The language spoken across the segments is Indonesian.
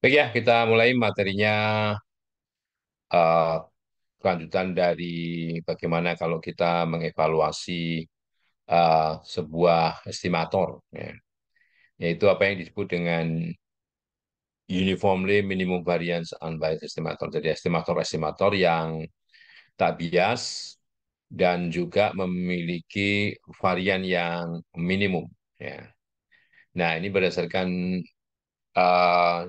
Baik ya, kita mulai materinya eh, kelanjutan dari bagaimana kalau kita mengevaluasi sebuah estimator, ya. Yaitu apa yang disebut dengan uniformly minimum variance unbiased estimator. Jadi estimator-estimator yang tak bias dan juga memiliki varian yang minimum. Ya. Nah, ini berdasarkan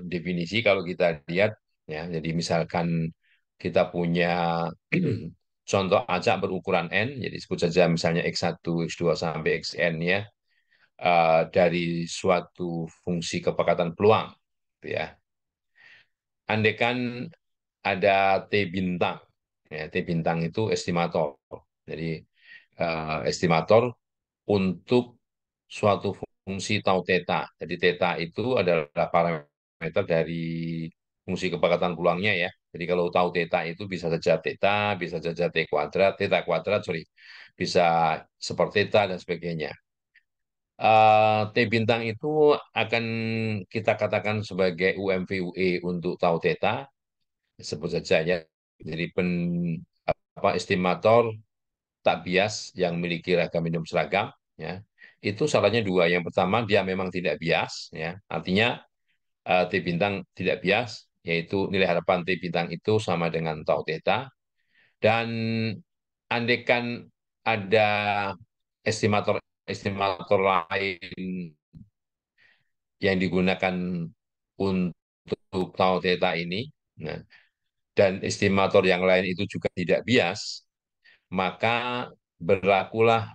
definisi kalau kita lihat, ya, jadi misalkan kita punya contoh acak berukuran n, jadi sebut saja misalnya x1, x2 sampai xn, ya, dari suatu fungsi kepekatan peluang, gitu ya. Andaikan ada T bintang, ya, T bintang itu estimator. Jadi estimator untuk suatu fungsi tau theta. Jadi theta itu adalah parameter dari fungsi kepekatan peluangnya, ya. Jadi kalau tahu theta itu bisa saja theta, bisa saja t kuadrat, theta kuadrat, sorry, bisa seperti theta dan sebagainya. T bintang itu akan kita katakan sebagai UMV-UE untuk tau theta, sebut saja, ya. Jadi estimator tak bias yang memiliki ragam minimum seragam, ya, itu syaratnya dua. Yang pertama, dia memang tidak bias, ya, artinya T bintang tidak bias, yaitu nilai harapan T bintang itu sama dengan tau theta. Dan andaikan ada estimator lain yang digunakan untuk tau theta ini, nah, dan estimator yang lain itu juga tidak bias, maka berlakulah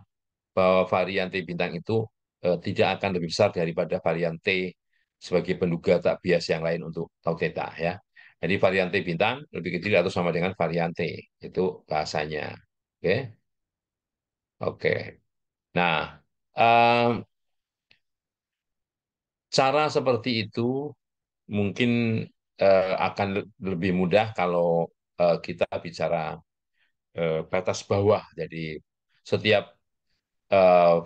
bahwa varian T bintang itu tidak akan lebih besar daripada varian T sebagai penduga tak bias yang lain untuk tau theta, ya. Jadi varian T bintang lebih kecil atau sama dengan varian T, itu bahasanya. Oke, oke. Nah, em, cara seperti itu mungkin akan lebih mudah kalau kita bicara batas bawah. Jadi setiap eh,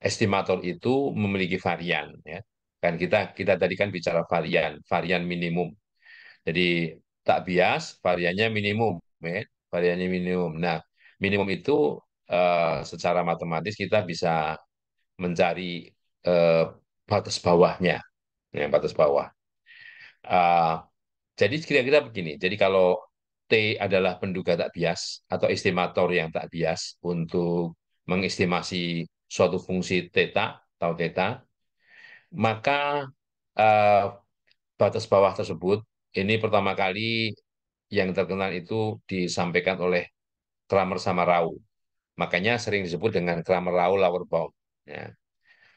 estimator itu memiliki varian, ya. Kan kita kita tadi kan bicara varian, varian minimum. Jadi tak bias, variannya minimum, ya. Variannya minimum. Nah, minimum itu secara matematis kita bisa mencari eh, batas bawahnya, ya, batas bawah. Eh, jadi kira-kira begini. Jadi kalau T adalah penduga tak bias atau estimator yang tak bias untuk mengestimasi suatu fungsi theta atau theta, maka eh, batas bawah tersebut ini pertama kali yang terkenal itu disampaikan oleh Kramer sama Rao. Makanya sering disebut dengan Kramer-Rao lower bound. Ya.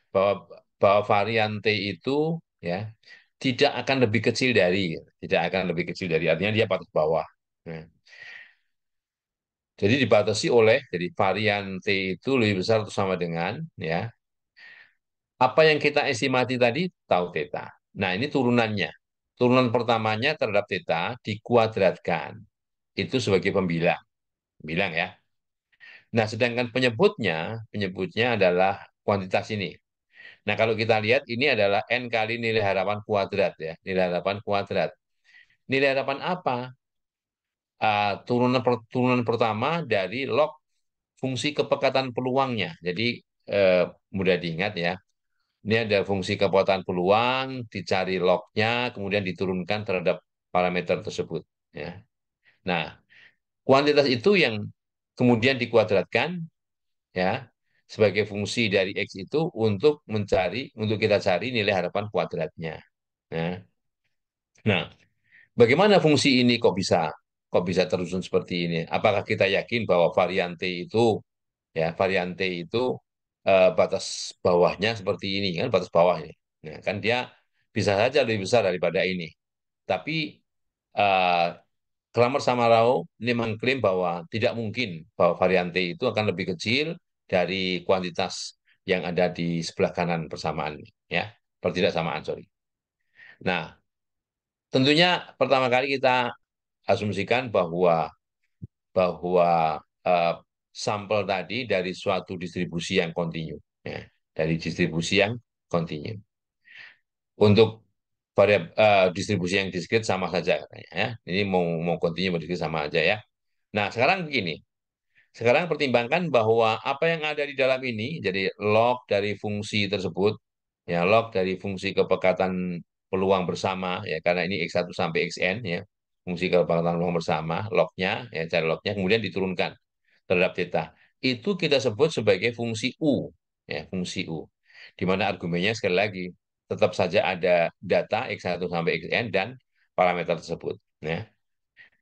Bahwa, bahwa varian T itu, ya, tidak akan lebih kecil dari, tidak akan lebih kecil dari, artinya dia batas bawah. Ya. Jadi dibatasi oleh, jadi varian T itu lebih besar atau sama dengan, ya, apa yang kita estimasi tadi, tau theta. Nah, ini turunannya. Turunan pertamanya terhadap theta dikuadratkan. Itu sebagai pembilang. Bilang, ya. Nah, sedangkan penyebutnya adalah kuantitas ini. Nah, kalau kita lihat ini adalah N kali nilai harapan kuadrat, ya. Nilai harapan kuadrat. Nilai harapan apa? Turunan pertama dari log fungsi kepekatan peluangnya. Jadi eh, mudah diingat, ya. Ini ada fungsi kepekatan peluang, dicari lognya, kemudian diturunkan terhadap parameter tersebut. Ya. Nah, kuantitas itu yang kemudian dikuadratkan, ya, sebagai fungsi dari X itu untuk kita cari nilai harapan kuadratnya. Nah, nah, bagaimana fungsi ini kok bisa tersusun seperti ini? Apakah kita yakin bahwa varian T itu, ya, varian T itu batas bawahnya seperti ini, kan, batas bawah ini. Nah, kan dia bisa saja lebih besar daripada ini. Tapi eh, Kramer sama Rao ini mengklaim bahwa tidak mungkin bahwa varian T itu akan lebih kecil dari kuantitas yang ada di sebelah kanan persamaan, ya, pertidaksamaan, sorry. Nah, tentunya pertama kali kita asumsikan bahwa bahwa eh, sampel tadi dari suatu distribusi yang kontinu, ya, dari distribusi yang kontinu. Untuk distribusi yang diskrit sama saja katanya ya. Ini mau mau continue mau diskrit sama aja ya. Nah, sekarang begini. Sekarang pertimbangkan bahwa apa yang ada di dalam ini, jadi log dari fungsi tersebut, ya log dari fungsi kepekatan peluang bersama, ya karena ini x1 sampai xn, ya fungsi kepekatan peluang bersama, lognya, ya cari lognya, kemudian diturunkan terhadap theta. Itu kita sebut sebagai fungsi u, ya fungsi u. Di mana argumennya sekali lagi tetap saja ada data x1 sampai xn dan parameter tersebut. Ya.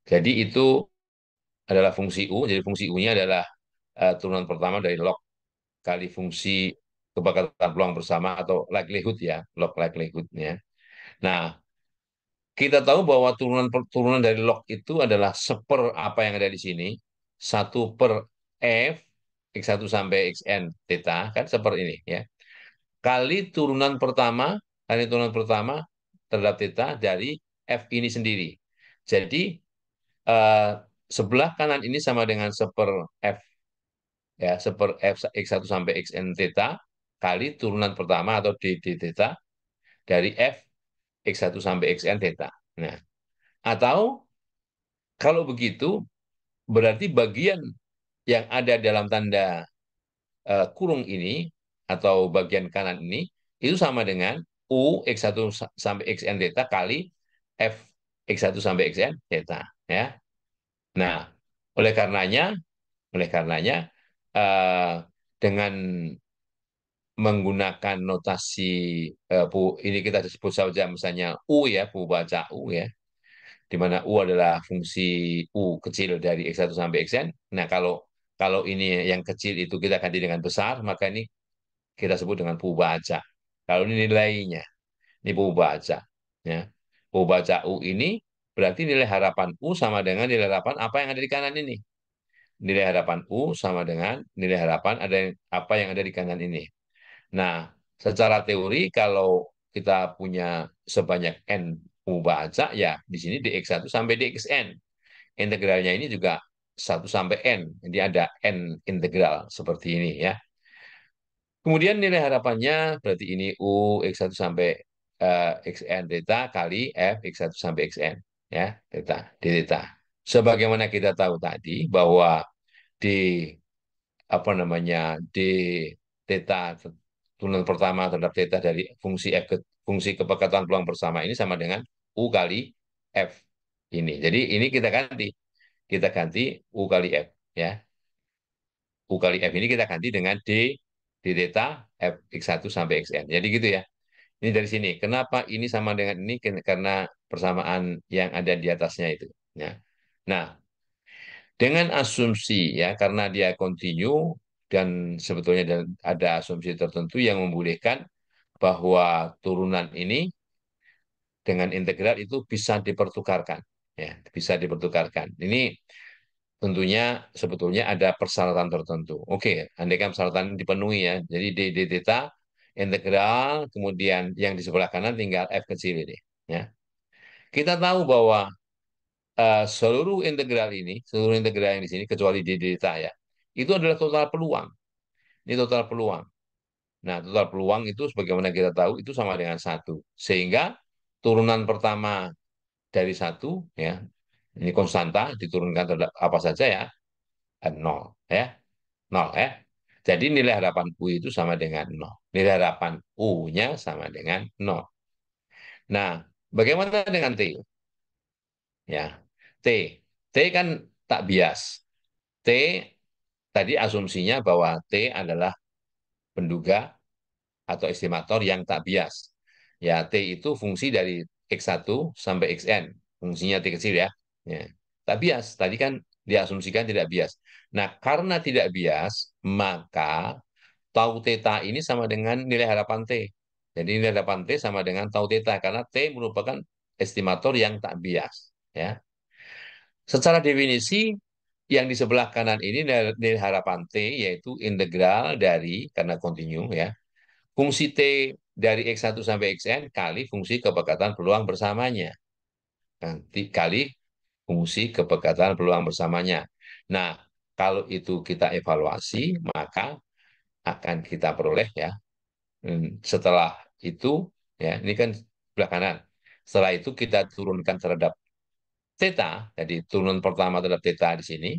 Jadi itu adalah fungsi U. Jadi fungsi U-nya adalah turunan pertama dari log kali fungsi kebakatan peluang bersama atau likelihood ya, log likelihood-nya. Nah, kita tahu bahwa turunan dari log itu adalah seper apa yang ada di sini, 1/f x1 sampai xn theta, kan seper ini ya. Kali turunan pertama, kali turunan pertama terhadap theta dari f ini sendiri. Jadi, eh, sebelah kanan ini sama dengan seper f ya seper f x1 sampai xn theta kali turunan pertama atau d d theta dari f x1 sampai xn theta. Nah, atau kalau begitu berarti bagian yang ada dalam tanda kurung ini atau bagian kanan ini itu sama dengan u x1 sampai xn theta kali f x1 sampai xn theta ya. Nah, oleh karenanya eh, dengan menggunakan notasi ini kita sebut saja misalnya U ya, U baca U ya, di mana U adalah fungsi U kecil dari X1 sampai Xn. Nah, kalau kalau ini yang kecil itu kita ganti dengan besar, maka ini kita sebut dengan pu baca. Kalau ini nilainya, ini pu baca. Ya. Pu baca U ini berarti nilai harapan U sama dengan nilai harapan apa yang ada di kanan ini. Nilai harapan U sama dengan nilai harapan apa yang ada di kanan ini. Nah, secara teori kalau kita punya sebanyak n baca, ya di sini dx1 sampai dxn. Integralnya ini juga 1 sampai n. Jadi ada n integral seperti ini ya. Kemudian nilai harapannya berarti ini u x1 sampai xn theta kali f x1 sampai xn ya, theta d theta. Sebagaimana kita tahu tadi bahwa di apa namanya d theta turunan pertama terhadap theta dari fungsi f fungsi kepekatan peluang bersama ini sama dengan u kali f ini. Jadi ini kita ganti u kali f ya. U kali f ini kita ganti dengan d theta f x1 sampai xn. Jadi gitu ya. Ini dari sini. Kenapa ini sama dengan ini? Karena persamaan yang ada di atasnya itu. Ya. Nah, dengan asumsi ya, karena dia continue dan sebetulnya ada asumsi tertentu yang membolehkan bahwa turunan ini dengan integral itu bisa dipertukarkan, ya, bisa dipertukarkan. Ini tentunya sebetulnya ada persyaratan tertentu. Oke, andaikan persyaratan dipenuhi ya, jadi d theta integral, kemudian yang di sebelah kanan tinggal f kecil ini. Ya, kita tahu bahwa seluruh integral yang di sini kecuali d theta ya, itu adalah total peluang. Ini total peluang. Nah, total peluang itu sebagaimana kita tahu itu sama dengan satu. Sehingga turunan pertama dari satu ya, ini konstanta diturunkan terhadap apa saja ya, nol ya, nol ya. Jadi nilai harapan U itu sama dengan nol. Nilai harapan U-nya sama dengan nol. Nah, bagaimana dengan T? Ya, T. T kan tak bias. T tadi asumsinya bahwa T adalah penduga atau estimator yang tak bias. Ya, T itu fungsi dari X1 sampai Xn. Fungsinya T kecil ya. Ya. Tak bias. Tadi kan diasumsikan tidak bias. Nah, karena tidak bias, maka tau theta ini sama dengan nilai harapan T. Jadi nilai harapan T sama dengan tau theta karena T merupakan estimator yang tak bias. Ya. Secara definisi, yang di sebelah kanan ini nilai harapan T yaitu integral dari, karena kontinu ya, fungsi T dari X1 sampai Xn kali fungsi kepekatan peluang bersamanya. Nanti kali fungsi kepekatan peluang bersamanya. Nah, kalau itu kita evaluasi, maka akan kita peroleh ya. Setelah itu, ya ini kan sebelah kanan. Setelah itu kita turunkan terhadap theta, jadi turunan pertama terhadap theta di sini.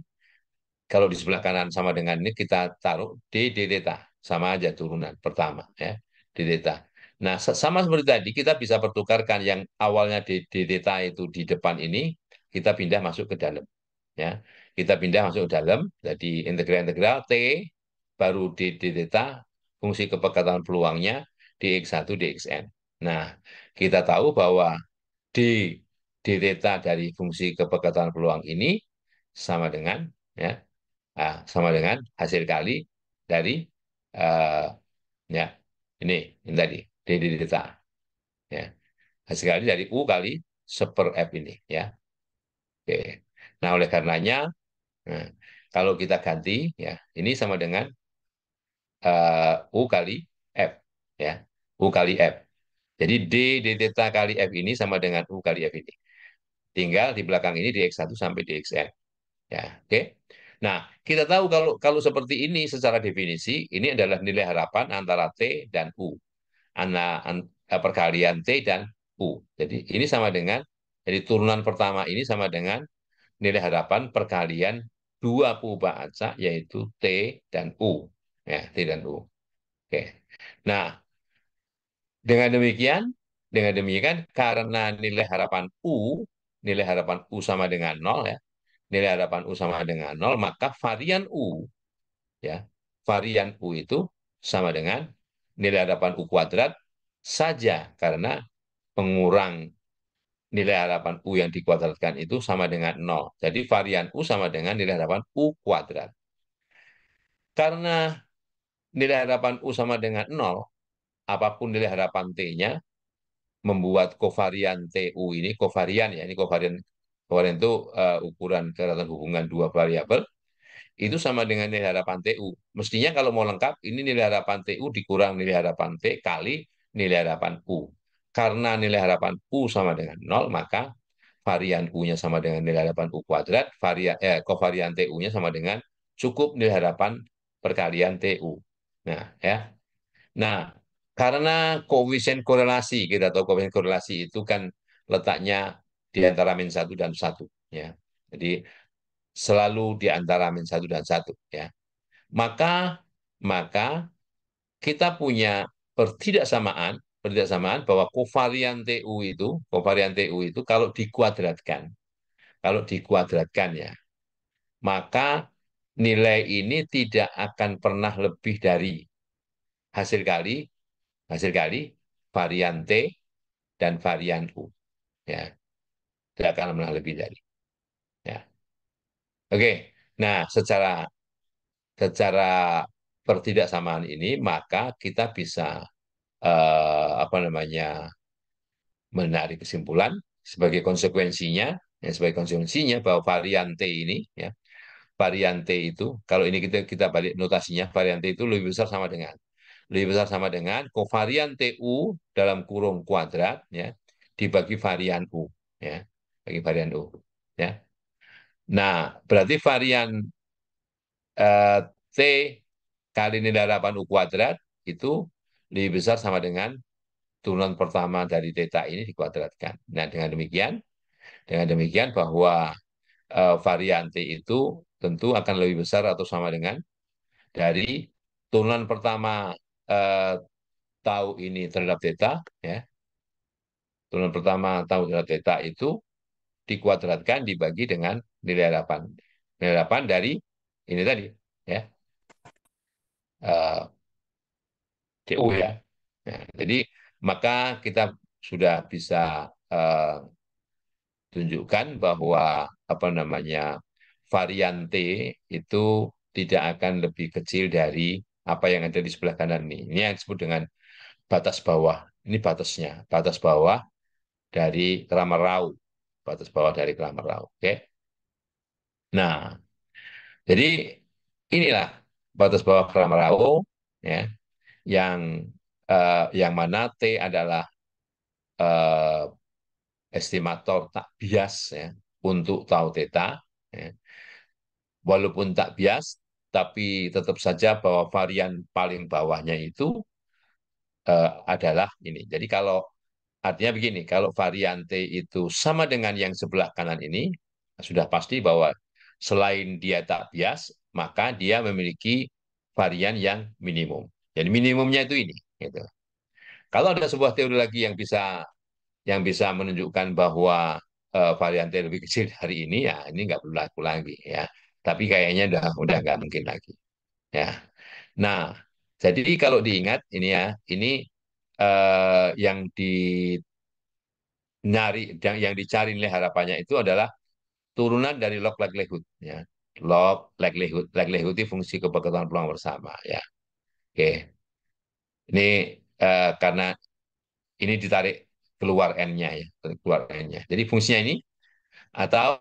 Kalau di sebelah kanan sama dengan ini, kita taruh d theta. Sama aja turunan pertama, ya, d theta. Nah, sama seperti tadi, kita bisa pertukarkan yang awalnya d theta itu di depan ini, kita pindah masuk ke dalam. Ya, kita pindah masuk ke dalam, jadi integral-integral T, baru d theta, fungsi kepekatan peluangnya, dx1, dxn. Nah, kita tahu bahwa d d theta dari fungsi kepekatan peluang ini sama dengan, ya, sama dengan hasil kali dari eh, ya ini tadi d theta, ya, hasil kali dari u kali seper f ini, ya. Oke. Nah, oleh karenanya, nah, kalau kita ganti, ya, ini sama dengan u kali f, ya, u kali f. Jadi d theta kali f ini sama dengan u kali f ini. Tinggal di belakang ini dx1 sampai dxn. Ya, oke. Nah, kita tahu kalau kalau seperti ini secara definisi, ini adalah nilai harapan antara T dan U. Perkalian T dan U. Jadi ini sama dengan, jadi turunan pertama ini sama dengan nilai harapan perkalian dua perubahan acak, yaitu T dan U. Ya, T dan U. Oke. Nah, dengan demikian, karena nilai harapan U sama dengan nol, ya, nilai harapan U sama dengan nol, maka varian U, ya, varian U itu sama dengan nilai harapan U kuadrat saja, karena pengurang nilai harapan U yang dikuadratkan itu sama dengan nol. Jadi varian U sama dengan nilai harapan U kuadrat. Karena nilai harapan U sama dengan nol, apapun nilai harapan T-nya, membuat kovarian TU ini, kovarian, ya, ini kovarian, kovarian itu ukuran keratan hubungan dua variabel, itu sama dengan nilai harapan TU. Mestinya kalau mau lengkap, ini nilai harapan TU dikurang nilai harapan T kali nilai harapan U. Karena nilai harapan U sama dengan nol, maka varian U-nya sama dengan nilai harapan U kuadrat, kovarian TU-nya sama dengan cukup nilai harapan perkalian TU. Nah, ya. Nah, karena koefisien korelasi, kita tahu koefisien korelasi itu kan letaknya di antara min satu dan satu, ya. Jadi selalu di antara min satu dan satu, ya. Maka maka kita punya pertidaksamaan bahwa kovarian TU itu kalau dikuadratkan, ya, maka nilai ini tidak akan pernah lebih dari hasil kali hasil kali varian T dan varian U, ya, tidak akan pernah lebih dari, ya. Oke. Nah, secara secara pertidaksamaan ini, maka kita bisa apa namanya, menarik kesimpulan sebagai konsekuensinya bahwa varian T ini, ya, varian T itu, kalau ini kita balik notasinya, varian T itu lebih besar sama dengan kovarian TU dalam kurung kuadrat, ya, dibagi varian U, ya, bagi varian U, ya. Nah, berarti varian eh, T kali nilai harapan U kuadrat itu lebih besar sama dengan turunan pertama dari theta ini dikuadratkan. Nah, dengan demikian bahwa varian T itu tentu akan lebih besar atau sama dengan dari turunan pertama eh, tau ini terhadap theta, ya. Turunan pertama tau terhadap theta itu dikuadratkan dibagi dengan nilai harapan. Nilai harapan dari ini tadi, ya, eh, TU, ya. Nah, jadi maka kita sudah bisa eh, tunjukkan bahwa apa namanya, varian T itu tidak akan lebih kecil dari apa yang ada di sebelah kanan ini. Ini yang disebut dengan batas bawah. Ini batasnya, batas bawah dari Kramer-Rao, batas bawah dari Kramer-Rao. Oke. Nah, jadi inilah batas bawah Kramer-Rao, ya, yang yang mana T adalah eh, estimator tak bias, ya, untuk tau theta, ya. Walaupun tak bias, tapi tetap saja bahwa varian paling bawahnya itu adalah ini. Jadi kalau Artinya begini, kalau varian T itu sama dengan yang sebelah kanan ini, sudah pasti bahwa selain dia tak bias, maka dia memiliki varian yang minimum. Jadi minimumnya itu ini. Gitu. Kalau ada sebuah teori lagi yang bisa menunjukkan bahwa varian T lebih kecil dari ini, ya ini nggak berlaku lagi ya. Tapi kayaknya udah nggak mungkin lagi. Ya. Nah, jadi kalau diingat ini ya, ini yang yang dicari nilai harapannya itu adalah turunan dari log likelihood ya. Log likelihood itu fungsi kepekatan peluang bersama ya. Oke. Ini karena ini ditarik keluar n-nya ya, keluar n-nya. Jadi fungsinya ini atau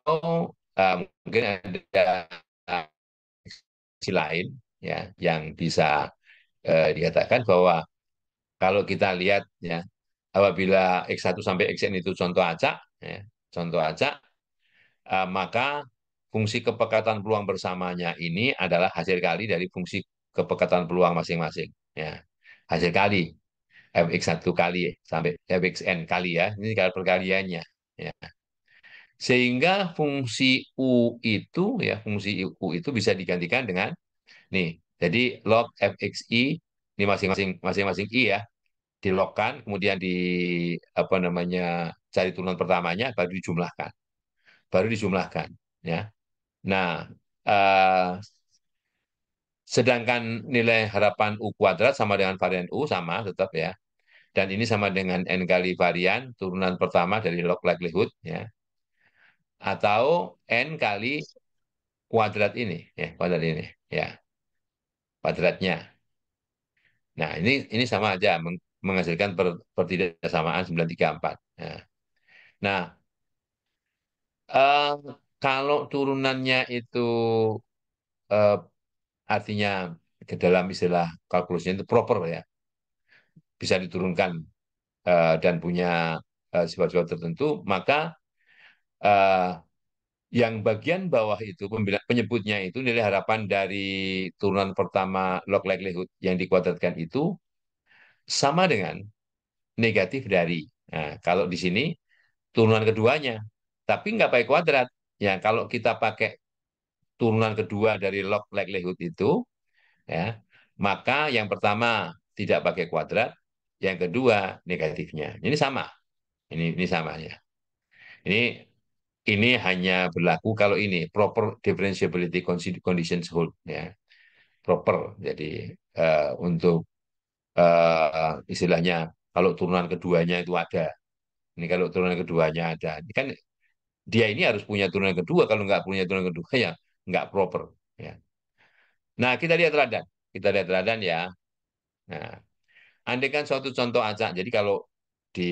mungkin ada fungsi lain ya yang bisa dikatakan bahwa kalau kita lihat ya apabila X1 sampai Xn itu contoh acak ya, contoh acak maka fungsi kepekatan peluang bersamanya ini adalah hasil kali dari fungsi kepekatan peluang masing-masing. Ya. Hasil kali fx1 kali sampai fxn kali ya, ini kalau perkaliannya. Ya. Sehingga fungsi U itu ya, fungsi U itu bisa digantikan dengan nih. Jadi log fxi ini masing-masing i ya, dilogkan kemudian di apa namanya cari turunan pertamanya baru dijumlahkan ya. Nah, eh, sedangkan nilai harapan U kuadrat sama dengan varian U sama tetap ya. Dan ini sama dengan N kali varian turunan pertama dari log likelihood ya. Atau N kali kuadrat ini ya, kuadrat ini ya, kuadratnya. Nah, ini sama aja menghasilkan pertidaksamaan 934. Nah, nah eh, kalau turunannya itu eh, artinya ke dalam istilah kalkulusnya itu proper ya, bisa diturunkan dan punya sifat-sifat tertentu, maka eh, yang bagian bawah itu penyebutnya itu nilai harapan dari turunan pertama log likelihood yang dikuadratkan itu sama dengan negatif dari. Nah, kalau di sini turunan keduanya, tapi nggak pakai kuadrat. Ya, kalau kita pakai turunan kedua dari log likelihood itu, ya, maka yang pertama tidak pakai kuadrat, yang kedua negatifnya. Ini sama. Ini sama ya. Ini ini hanya berlaku kalau ini proper differentiability conditions hold ya. Proper. Jadi untuk istilahnya kalau turunan keduanya itu ada. Ini kalau turunan keduanya ada. Ini kan dia ini harus punya turunan kedua. Kalau nggak punya turunan kedua ya nggak proper. Ya. Nah, kita lihat teladan. Kita lihat teladan ya. Nah, andaikan suatu contoh acak. Jadi kalau di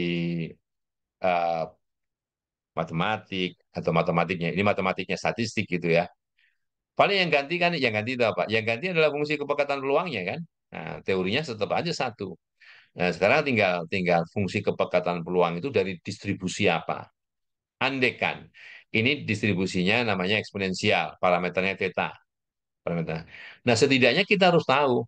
eh, matematik atau matematiknya ini matematiknya statistik gitu ya. Paling yang ganti itu apa? Yang ganti adalah fungsi kepekatan peluangnya kan. Nah, teorinya tetap aja satu. Nah, sekarang tinggal tinggal fungsi kepekatan peluang itu dari distribusi apa? Andekan ini distribusinya namanya eksponensial, parameternya theta. Parameter. Nah, setidaknya kita harus tahu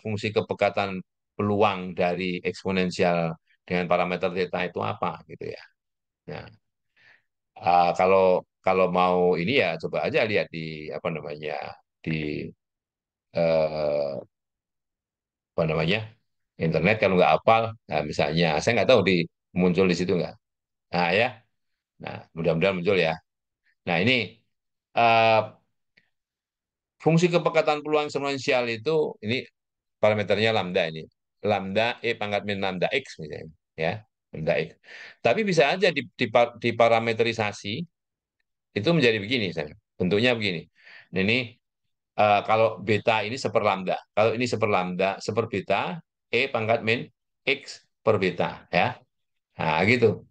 fungsi kepekatan peluang dari eksponensial dengan parameter theta itu apa gitu ya. Nah, kalau kalau mau ini ya coba aja lihat di apa namanya di eh, apa namanya internet kalau nggak hafal, nah, misalnya saya nggak tahu muncul di situ nggak. Nah ya, nah mudah-mudahan muncul ya. Nah ini eh, fungsi kepekatan peluang eksponensial itu ini parameternya lambda ini, lambda e pangkat min lambda x misalnya, ya lambda x. Tapi bisa aja diparametrisasi itu menjadi begini, saya bentuknya begini. Nah, ini kalau beta ini seper lambda, kalau ini seper lambda, seper beta, e pangkat min x per beta, ya. Nah, gitu.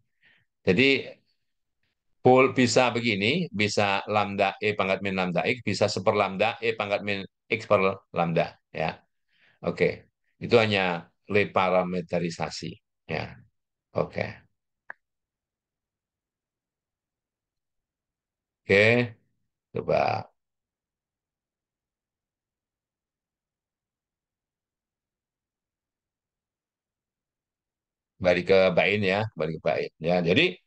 Jadi bisa begini, bisa lambda e pangkat min lambda x, bisa seper lambda e pangkat min x per lambda, ya. Oke, itu hanya reparameterisasi, ya. Oke, oke, coba. balik ke bain ya, balik ke bain ya. Jadi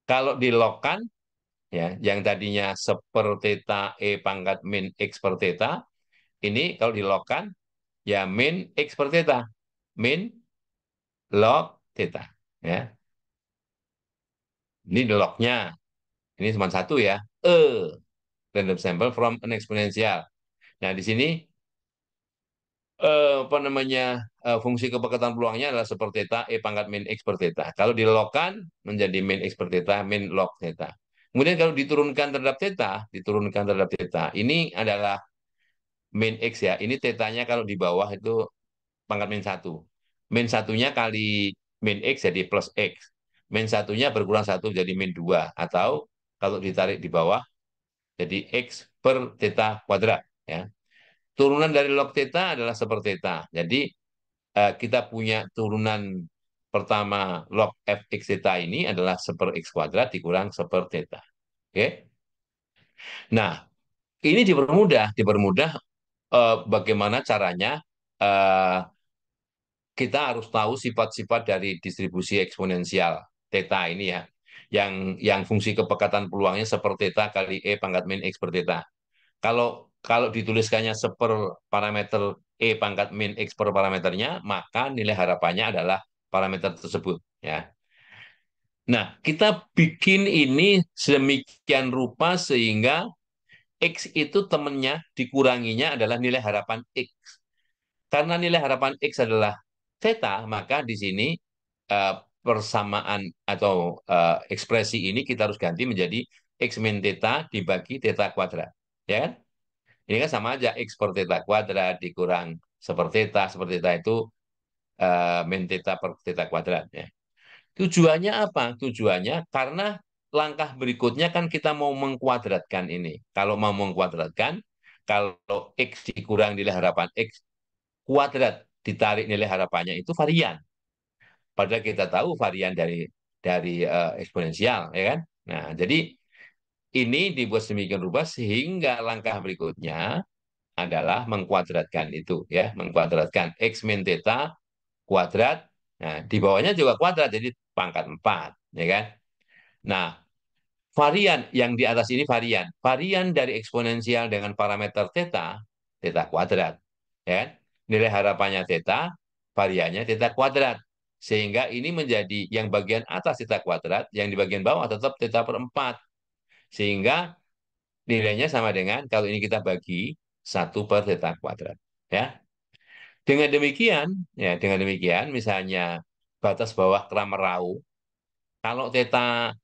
kalau dilogkan ya, yang tadinya seper theta e pangkat min x per theta, ini kalau dilogkan ya min x per theta, min log theta ya. Ini lognya, ini cuma satu ya, e random sample from an exponential. Nah di sini apa namanya, fungsi kepekatan peluangnya adalah seperti theta e pangkat min x per theta. Kalau dilogkan menjadi min x per theta min log theta. Kemudian kalau diturunkan terhadap theta, diturunkan terhadap theta, ini adalah min x ya. Ini tetanya kalau di bawah itu pangkat min satu. Min satunya kali min x jadi plus x. Min satunya berkurang satu jadi min 2. Atau kalau ditarik di bawah jadi x per theta kuadrat ya. Turunan dari log theta adalah seper theta. Jadi kita punya turunan pertama log fx theta ini adalah seper x kuadrat dikurang seper theta. Oke. Nah, ini dipermudah bagaimana caranya eh, kita harus tahu sifat-sifat dari distribusi eksponensial theta ini ya. Yang fungsi kepekatan peluangnya seper theta kali e pangkat min x per theta. Kalau kalau dituliskannya seper parameter e pangkat min x per parameternya, maka nilai harapannya adalah parameter tersebut ya. Nah, kita bikin ini sedemikian rupa sehingga x itu temennya dikuranginya adalah nilai harapan x. Karena nilai harapan x adalah theta, maka di sini eh, persamaan atau ekspresi ini kita harus ganti menjadi x min theta dibagi theta kuadrat. Ya kan? Ini kan sama aja x per theta kuadrat dikurang seper theta itu min theta per theta kuadrat ya. Tujuannya apa? Tujuannya karena langkah berikutnya kan kita mau mengkuadratkan ini. Kalau mau mengkuadratkan, kalau x dikurang nilai harapan x kuadrat ditarik nilai harapannya itu varian. Padahal kita tahu varian dari eksponensial, ya kan? Nah, jadi ini dibuat sedemikian rupa sehingga langkah berikutnya adalah mengkuadratkan itu ya, mengkuadratkan x min theta kuadrat. Nah, di bawahnya juga kuadrat jadi pangkat 4 ya kan. Nah, varian yang di atas ini varian. Varian dari eksponensial dengan parameter theta, theta kuadrat. Ya kan? Nilai harapannya theta, variannya theta kuadrat. Sehingga ini menjadi yang bagian atas theta kuadrat, yang di bagian bawah tetap theta per 4. Sehingga nilainya sama dengan, kalau ini kita bagi, 1/theta kuadrat. Ya. Dengan demikian, misalnya batas bawah Kramer-Rao, kalau theta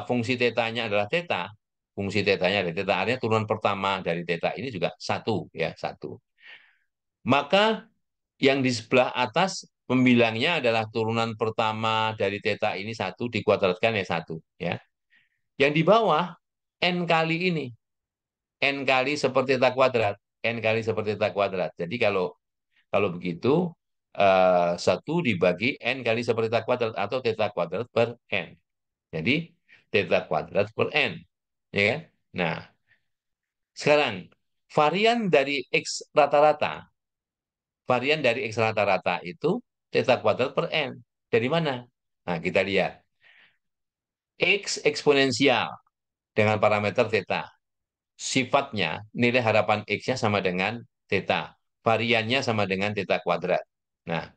fungsi tetanya adalah theta, fungsi tetanya adalah theta, artinya turunan pertama dari theta ini juga satu ya satu. Maka yang di sebelah atas pembilangnya adalah turunan pertama dari theta ini satu dikuadratkan ya satu ya. Yang di bawah n kali ini, n kali seperti theta kuadrat, n kali seperti theta kuadrat. Jadi kalau kalau begitu satu dibagi n kali seperti theta kuadrat atau theta kuadrat per n. Jadi theta kuadrat per n, ya kan? Nah, sekarang varian dari x rata-rata, varian dari x rata-rata itu theta kuadrat per n. Dari mana? Nah, kita lihat x eksponensial dengan parameter theta. Sifatnya nilai harapan x-nya sama dengan theta, variannya sama dengan theta kuadrat. Nah,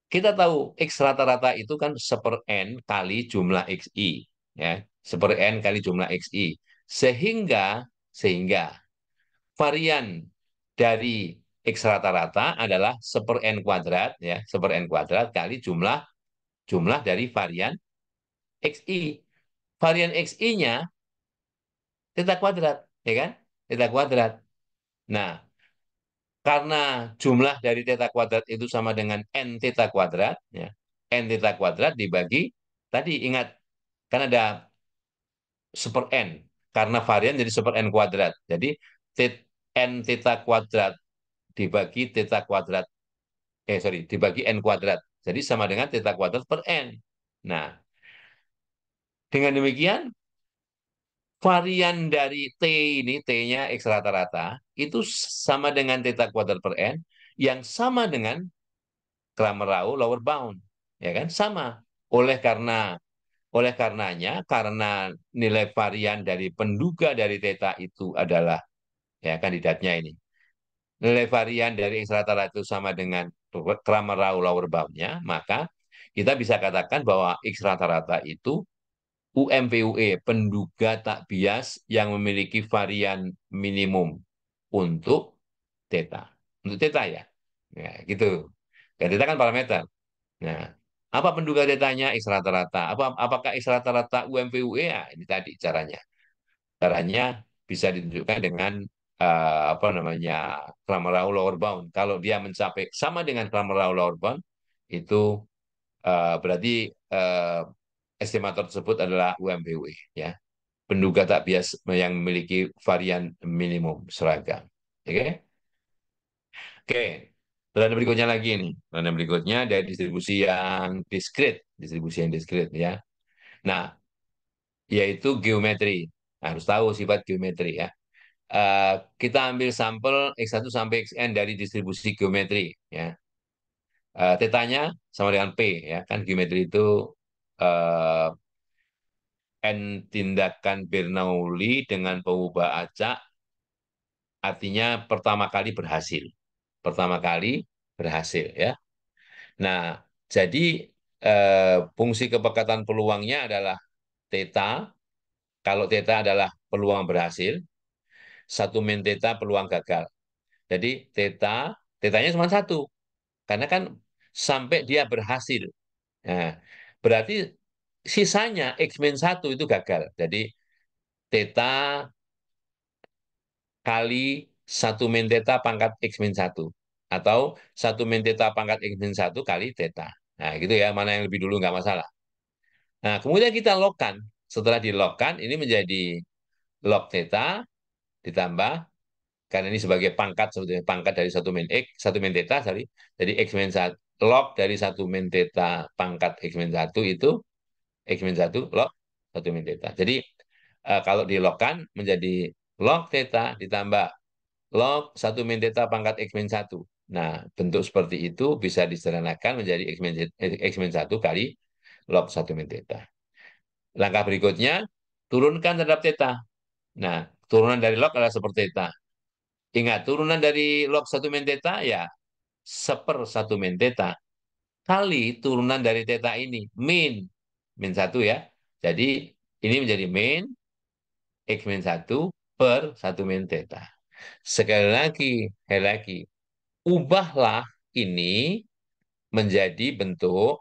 kita tahu X rata-rata itu kan seper N kali jumlah XI. Ya, seper N kali jumlah XI. Sehingga varian dari X rata-rata adalah seper N kuadrat, ya, seper N kuadrat kali jumlah jumlah dari varian XI. Varian XI-nya theta kuadrat, ya kan? Theta kuadrat. Nah, karena jumlah dari theta kuadrat itu sama dengan n theta kuadrat, ya. N theta kuadrat dibagi, tadi ingat, kan ada super n, karena varian jadi super n kuadrat. Jadi n theta kuadrat dibagi theta kuadrat, dibagi n kuadrat. Jadi sama dengan theta kuadrat per n. Nah, dengan demikian, varian dari T ini, T-nya X rata-rata, itu sama dengan theta kuadrat per n, yang sama dengan Kramer-Rao lower bound. ya kan? Sama. Oleh karena oleh karenanya, karena nilai varian dari penduga dari theta itu adalah ya kandidatnya ini. Nilai varian dari X rata-rata itu sama dengan Cramer-Rao lower bound-nya, maka kita bisa katakan bahwa X rata-rata itu UMPUE, penduga tak bias yang memiliki varian minimum untuk theta. Untuk theta ya. Ya, gitu. Dan theta kan parameter. Nah, apa penduga tetanya X rata-rata? Apakah X rata-rata UMPUE? Ya, ini tadi caranya. Caranya bisa ditunjukkan dengan apa namanya Cramer-Rao lower bound. Kalau dia mencapai sama dengan Cramer-Rao lower bound, itu berarti eh, estimator tersebut adalah UMPUE, ya. Penduga tak bias yang memiliki varian minimum seragam. Oke? Oke. Lalu berikutnya lagi nih. Lalu berikutnya dari distribusi yang diskrit ya. Nah, yaitu geometri. Harus tahu sifat geometri ya. Eh, kita ambil sampel X1 sampai Xn dari distribusi geometri ya. Tetanya sama dengan P ya. Kan geometri itu eh, N tindakan Bernoulli dengan pengubah acak artinya pertama kali berhasil. Pertama kali berhasil ya. Nah, jadi fungsi kepekatan peluangnya adalah theta. Kalau theta adalah peluang berhasil, satu min theta peluang gagal. Jadi tetanya cuma satu, karena kan sampai dia berhasil. Nah, berarti sisanya X min satu itu gagal. Jadi theta kali satu min theta pangkat X min satu. Atau satu min theta pangkat X min satu kali theta. Nah, gitu ya, mana yang lebih dulu nggak masalah. Nah, kemudian kita logkan. Setelah dilogkan, ini menjadi log theta ditambah, karena ini sebagai pangkat, sebetulnya pangkat dari satu min X, satu min theta, sorry. Jadi X min 1, log dari satu min theta pangkat X min satu itu, X min satu log satu min theta. Jadi, kalau dilogkan menjadi log theta ditambah log satu min theta pangkat X min satu. Nah, bentuk seperti itu bisa disederhanakan menjadi X min 1 kali log satu min theta. Langkah berikutnya, turunkan terhadap theta. Nah, turunan dari log adalah seperti theta. Ingat, turunan dari log satu min theta ya seper satu min theta kali turunan dari theta ini, min satu ya. Jadi, ini menjadi min X min satu per satu min theta. Sekali lagi, ubahlah ini menjadi bentuk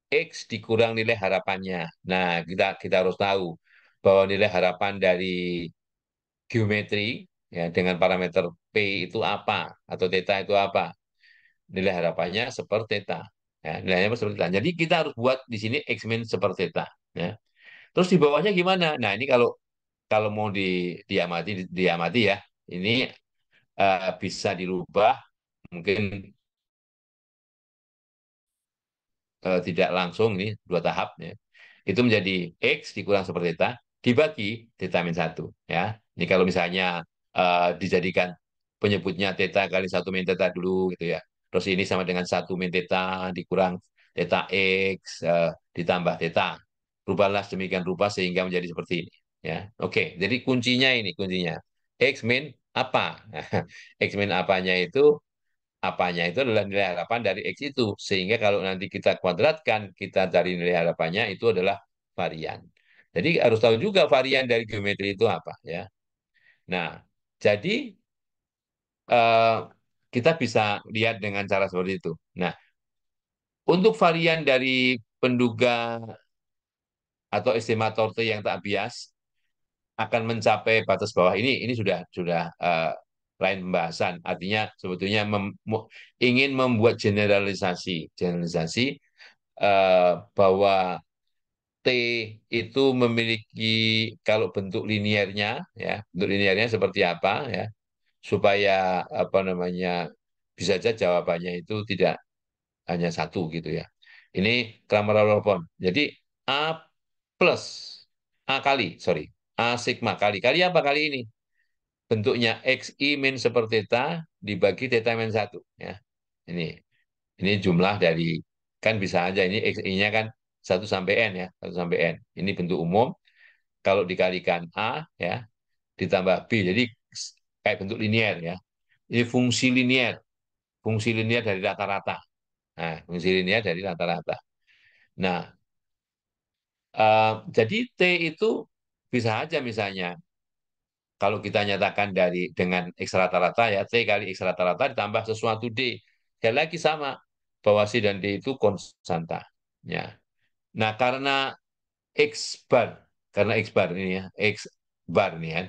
X dikurang nilai harapannya. Nah, kita harus tahu bahwa nilai harapan dari geometri ya dengan parameter P itu apa atau theta itu apa. Nilai harapannya seperti theta. Ya, nilainya seperti theta. Jadi kita harus buat di sini X min seperti theta. Ya. Terus di bawahnya gimana? Nah, ini kalau kalau mau diamati ya. Ini bisa dirubah mungkin tidak langsung ini dua tahap ya. Itu menjadi X dikurang seperti theta dibagi theta min satu ya. Ini kalau misalnya dijadikan penyebutnya theta kali satu min theta dulu gitu ya. Terus ini sama dengan satu min theta dikurang theta X ditambah theta. Rubahlah sedemikian rupa sehingga menjadi seperti ini ya. Oke, jadi kuncinya ini kuncinya. X min apa? X min apanya itu apanya itu adalah nilai harapan dari X itu. Sehingga kalau nanti kita kuadratkan, kita cari nilai harapannya itu adalah varian. Jadi harus tahu juga varian dari geometri itu apa ya. Nah, jadi eh, kita bisa lihat dengan cara seperti itu. Nah, untuk varian dari penduga atau estimator T yang tak bias akan mencapai batas bawah ini sudah lain pembahasan. Artinya sebetulnya ingin membuat generalisasi bahwa T itu memiliki kalau bentuk linearnya ya, bentuk linearnya seperti apa ya, supaya apa namanya bisa saja jawabannya itu tidak hanya satu gitu ya. Ini Cramer-Rawlon. Jadi A plus A kali, sorry, A sigma kali. Kali apa kali ini? Bentuknya XI min seper theta dibagi theta min satu ya. Ini jumlah dari Kan bisa aja ini XI-nya kan 1 sampai N ya, 1 sampai N. Ini bentuk umum, kalau dikalikan A ya, ditambah B, jadi kayak bentuk linier ya. Ini fungsi linier dari rata-rata. Nah, fungsi linier dari rata-rata. Nah, jadi T itu bisa aja misalnya kalau kita nyatakan dengan X rata-rata ya, T kali X rata-rata ditambah sesuatu D. Dan lagi sama, bahwa C dan D itu konstanta. Ya. Nah, karena X bar ini ya, X bar ini kan,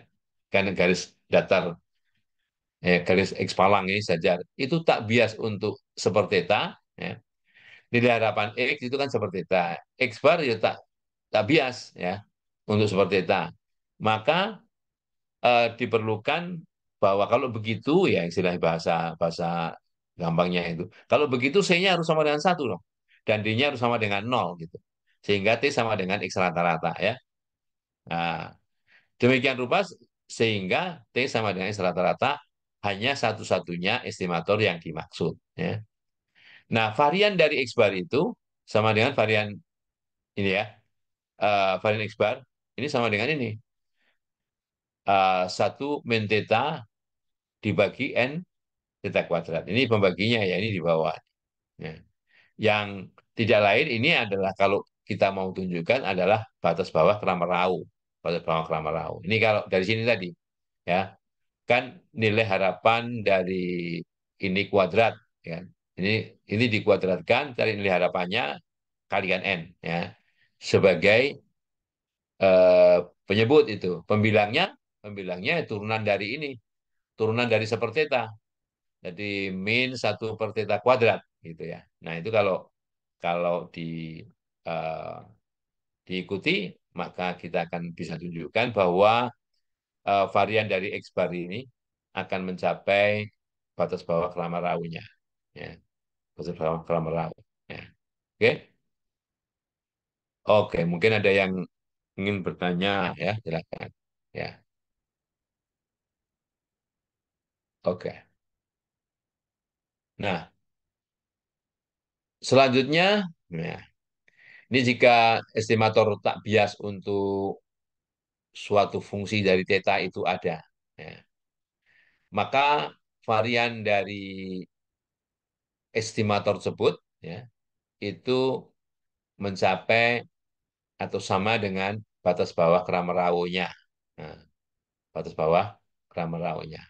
karena garis datar, garis X palang ini saja, itu tak bias untuk seperti theta, ya. Nilai harapan X itu kan seperti theta. X bar ya tak bias ya untuk seperti theta. Maka diperlukan bahwa kalau begitu ya istilah bahasa bahasa gampangnya itu. Kalau begitu C-nya harus sama dengan 1 loh. Dan D-nya harus sama dengan 0 gitu. Sehingga T sama dengan X rata-rata ya. Nah, demikian rupa sehingga T sama dengan X rata-rata hanya satu-satunya estimator yang dimaksud ya. Nah, varian dari X bar itu sama dengan varian ini ya. Varian X bar ini sama dengan ini. 1 min theta dibagi N theta kuadrat. Ini pembaginya ya, ini di bawah. Ya. Yang tidak lain ini adalah kalau kita mau tunjukkan adalah batas bawah Kramer-Rao. Batas bawah Kramer-Rao. Ini kalau dari sini tadi, ya kan nilai harapan dari ini kuadrat, ya. Ini dikuadratkan, cari nilai harapannya kalikan N, ya. Sebagai eh, penyebut itu. Pembilangnya turunan dari ini, turunan dari seperteta. Jadi min 1 per theta kuadrat gitu ya. Nah itu kalau kalau eh, diikuti maka kita akan bisa tunjukkan bahwa varian dari X bar ini akan mencapai batas bawah Kramer-Rao-nya. Ya, batas bawah Kramer-Rao. Ya. Oke, oke. Mungkin ada yang ingin bertanya ya, silakan. Ya, oke. Nah, selanjutnya, ya, ini jika estimator tak bias untuk suatu fungsi dari theta itu ada. Ya. Maka varian dari estimator tersebut ya, itu mencapai atau sama dengan batas bawah Kramer-Rao-nya. Nah, batas bawah Kramer-Rao-nya.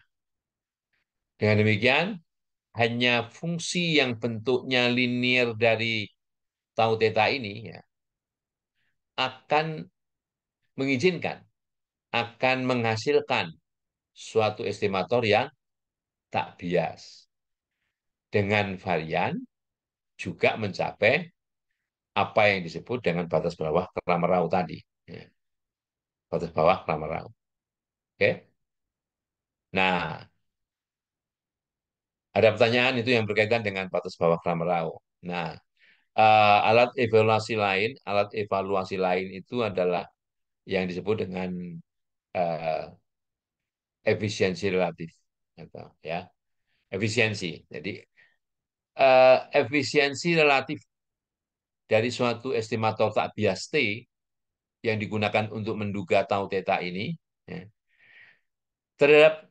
Dengan demikian, hanya fungsi yang bentuknya linear dari tau theta ini ya, akan mengizinkan, akan menghasilkan suatu estimator yang tak bias. Dengan varian juga mencapai apa yang disebut dengan batas bawah Kramer-Rao tadi. Ya, batas bawah Kramer-Rao. Oke. Nah, ada pertanyaan itu yang berkaitan dengan batas bawah Kramer-Rao. Nah, alat evaluasi lain itu adalah yang disebut dengan eh, efisiensi relatif, atau ya efisiensi. Jadi efisiensi relatif dari suatu estimator tak bias T yang digunakan untuk menduga tau theta ini ya, terhadap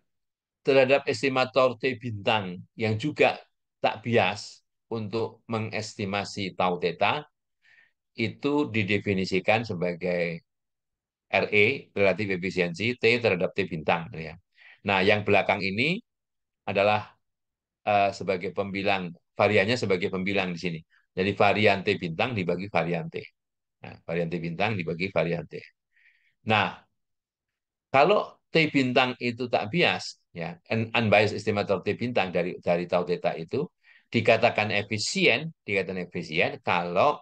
terhadap estimator T bintang yang juga tak bias untuk mengestimasi tau theta itu didefinisikan sebagai RE, relatif efisiensi, T terhadap T bintang. Ya. Nah, yang belakang ini adalah sebagai pembilang, variannya sebagai pembilang di sini. Jadi varian T bintang dibagi varian T. Nah, varian T bintang dibagi varian T. Nah, kalau T bintang itu tak bias, ya, unbiased estimator T bintang dari tau theta itu dikatakan efisien kalau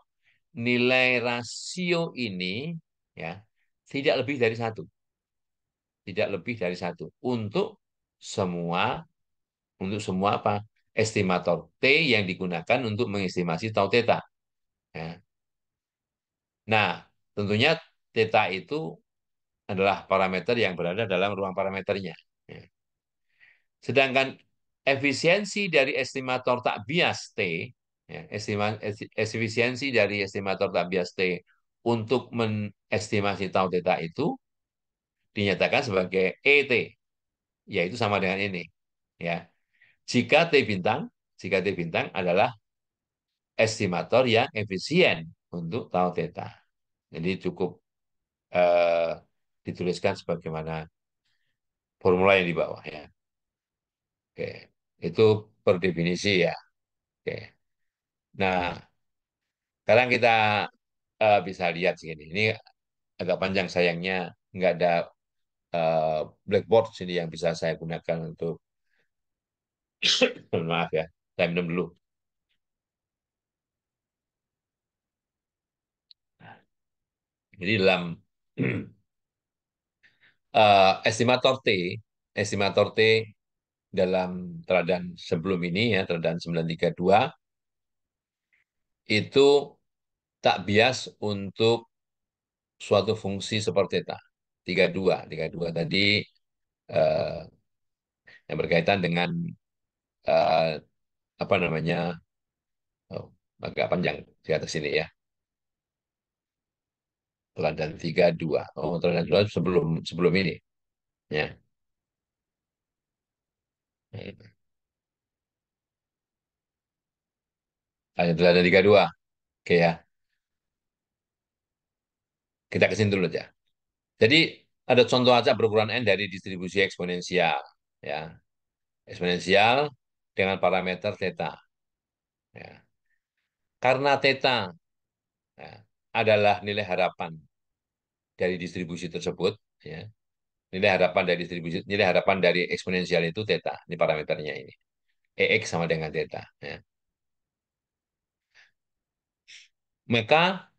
nilai rasio ini ya tidak lebih dari 1, tidak lebih dari 1 semua untuk semua apa estimator T yang digunakan untuk mengestimasi tau theta. Ya. Nah, tentunya theta itu adalah parameter yang berada dalam ruang parameternya. Ya. Sedangkan efisiensi dari estimator tak bias T Ya, efisiensi dari estimator tak bias T untuk menestimasi tau theta itu dinyatakan sebagai ET, yaitu sama dengan ini. Ya, jika T bintang, jika T bintang adalah estimator yang efisien untuk tau theta. Jadi cukup eh, dituliskan sebagaimana formula yang di bawah ya. Oke, itu per definisi ya. Oke. Nah, sekarang kita bisa lihat sini. Ini agak panjang sayangnya nggak ada eh, blackboard sini yang bisa saya gunakan untuk maaf ya. Saya minum dulu. Jadi dalam estimator T dalam teladan sebelum ini ya, teladan 932 itu tak bias untuk suatu fungsi seperti theta. 32 tadi eh, yang berkaitan dengan eh, apa namanya? Oh, agak panjang di atas ini ya. Teladan 32. Oh, teladan 2 sebelum sebelum ini ya. Ada teladan 32. Oke ya. Kita ke sini dulu aja. Jadi ada contoh aja berukuran n dari distribusi eksponensial ya. Eksponensial dengan parameter theta ya. Karena theta ya, adalah nilai harapan dari distribusi tersebut ya. Nilai harapan dari eksponensial itu theta. Ini parameternya ini. EX sama dengan theta ya. Maka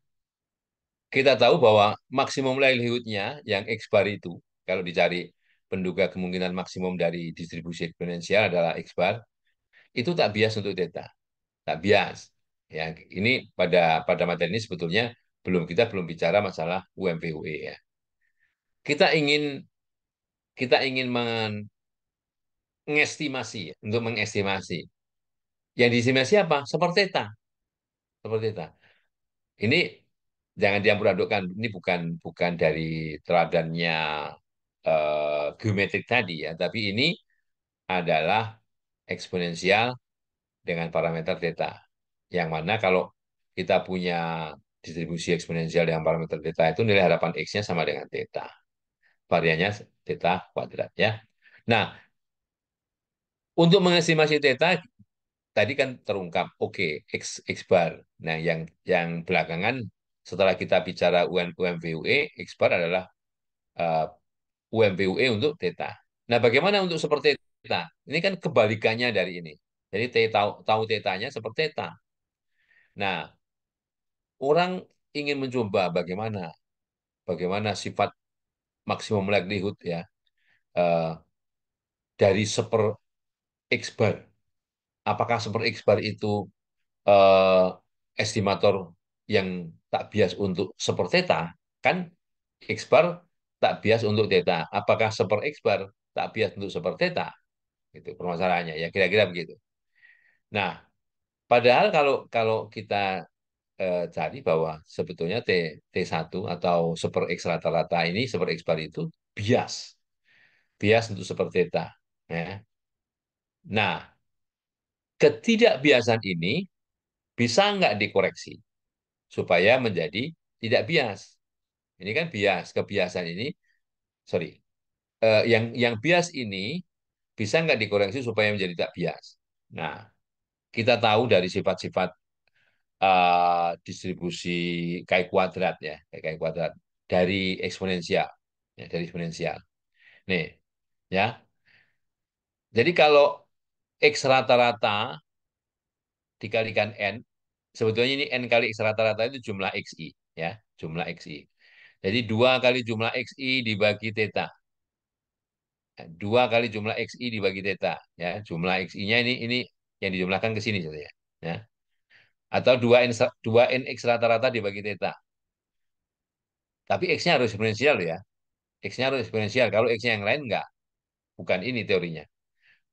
kita tahu bahwa maksimum likelihood-nya yang X bar itu, kalau dicari penduga kemungkinan maksimum dari distribusi eksponensial adalah X bar, itu tak bias untuk theta, tak bias. Ya, ini pada materi ini sebetulnya kita belum bicara masalah UMP UE ya. Kita ingin kita ingin mengestimasi, untuk mengestimasi. Yang diestimasi apa? Seperti theta, seperti theta. Ini jangan dicampur adukkan. Ini bukan bukan dari teladannya geometrik tadi ya, tapi ini adalah eksponensial dengan parameter theta. Yang mana kalau kita punya distribusi eksponensial dengan parameter theta itu nilai harapan X-nya sama dengan theta. Variannya theta kuadrat ya. Nah, untuk mengestimasi theta tadi kan terungkap, oke, X bar. Nah, yang belakangan setelah kita bicara UMV-UE, X bar adalah uh, UMV-UE untuk theta. Nah, bagaimana untuk seperti theta? Ini kan kebalikannya dari ini. Jadi tahu theta-nya seperti theta. Nah, orang ingin mencoba bagaimana sifat maksimum likelihood ya uh, dari seper X bar. Apakah seper X bar itu eh, estimator yang tak bias untuk seper theta, kan X bar tak bias untuk theta. Apakah seper X bar tak bias untuk seper theta? Itu permasalahannya ya, kira-kira begitu. Nah, padahal kalau kalau kita cari bahwa sebetulnya T1 atau seper X rata-rata ini, seper X bar itu bias, bias untuk seper theta. Ya. Nah, ketidakbiasan ini bisa nggak dikoreksi supaya menjadi tidak bias? Ini kan bias, kebiasaan ini, sorry, yang bias ini bisa nggak dikoreksi supaya menjadi tak bias? Nah, kita tahu dari sifat-sifat distribusi Chi kuadrat ya, Chi kuadrat dari eksponensial, ya, dari eksponensial. Nih, ya. Jadi kalau X rata-rata dikalikan N, sebetulnya ini N kali X rata-rata itu jumlah XI, ya, jumlah XI. Jadi 2 kali jumlah XI dibagi theta. 2 kali jumlah XI dibagi theta. Ya, jumlah XI-nya ini yang dijumlahkan ke sini saja. Ya. Atau 2 NX rata-rata dibagi theta. Tapi X-nya harus eksponensial ya. X-nya harus eksponensial. Kalau X-nya yang lain enggak. Bukan ini teorinya.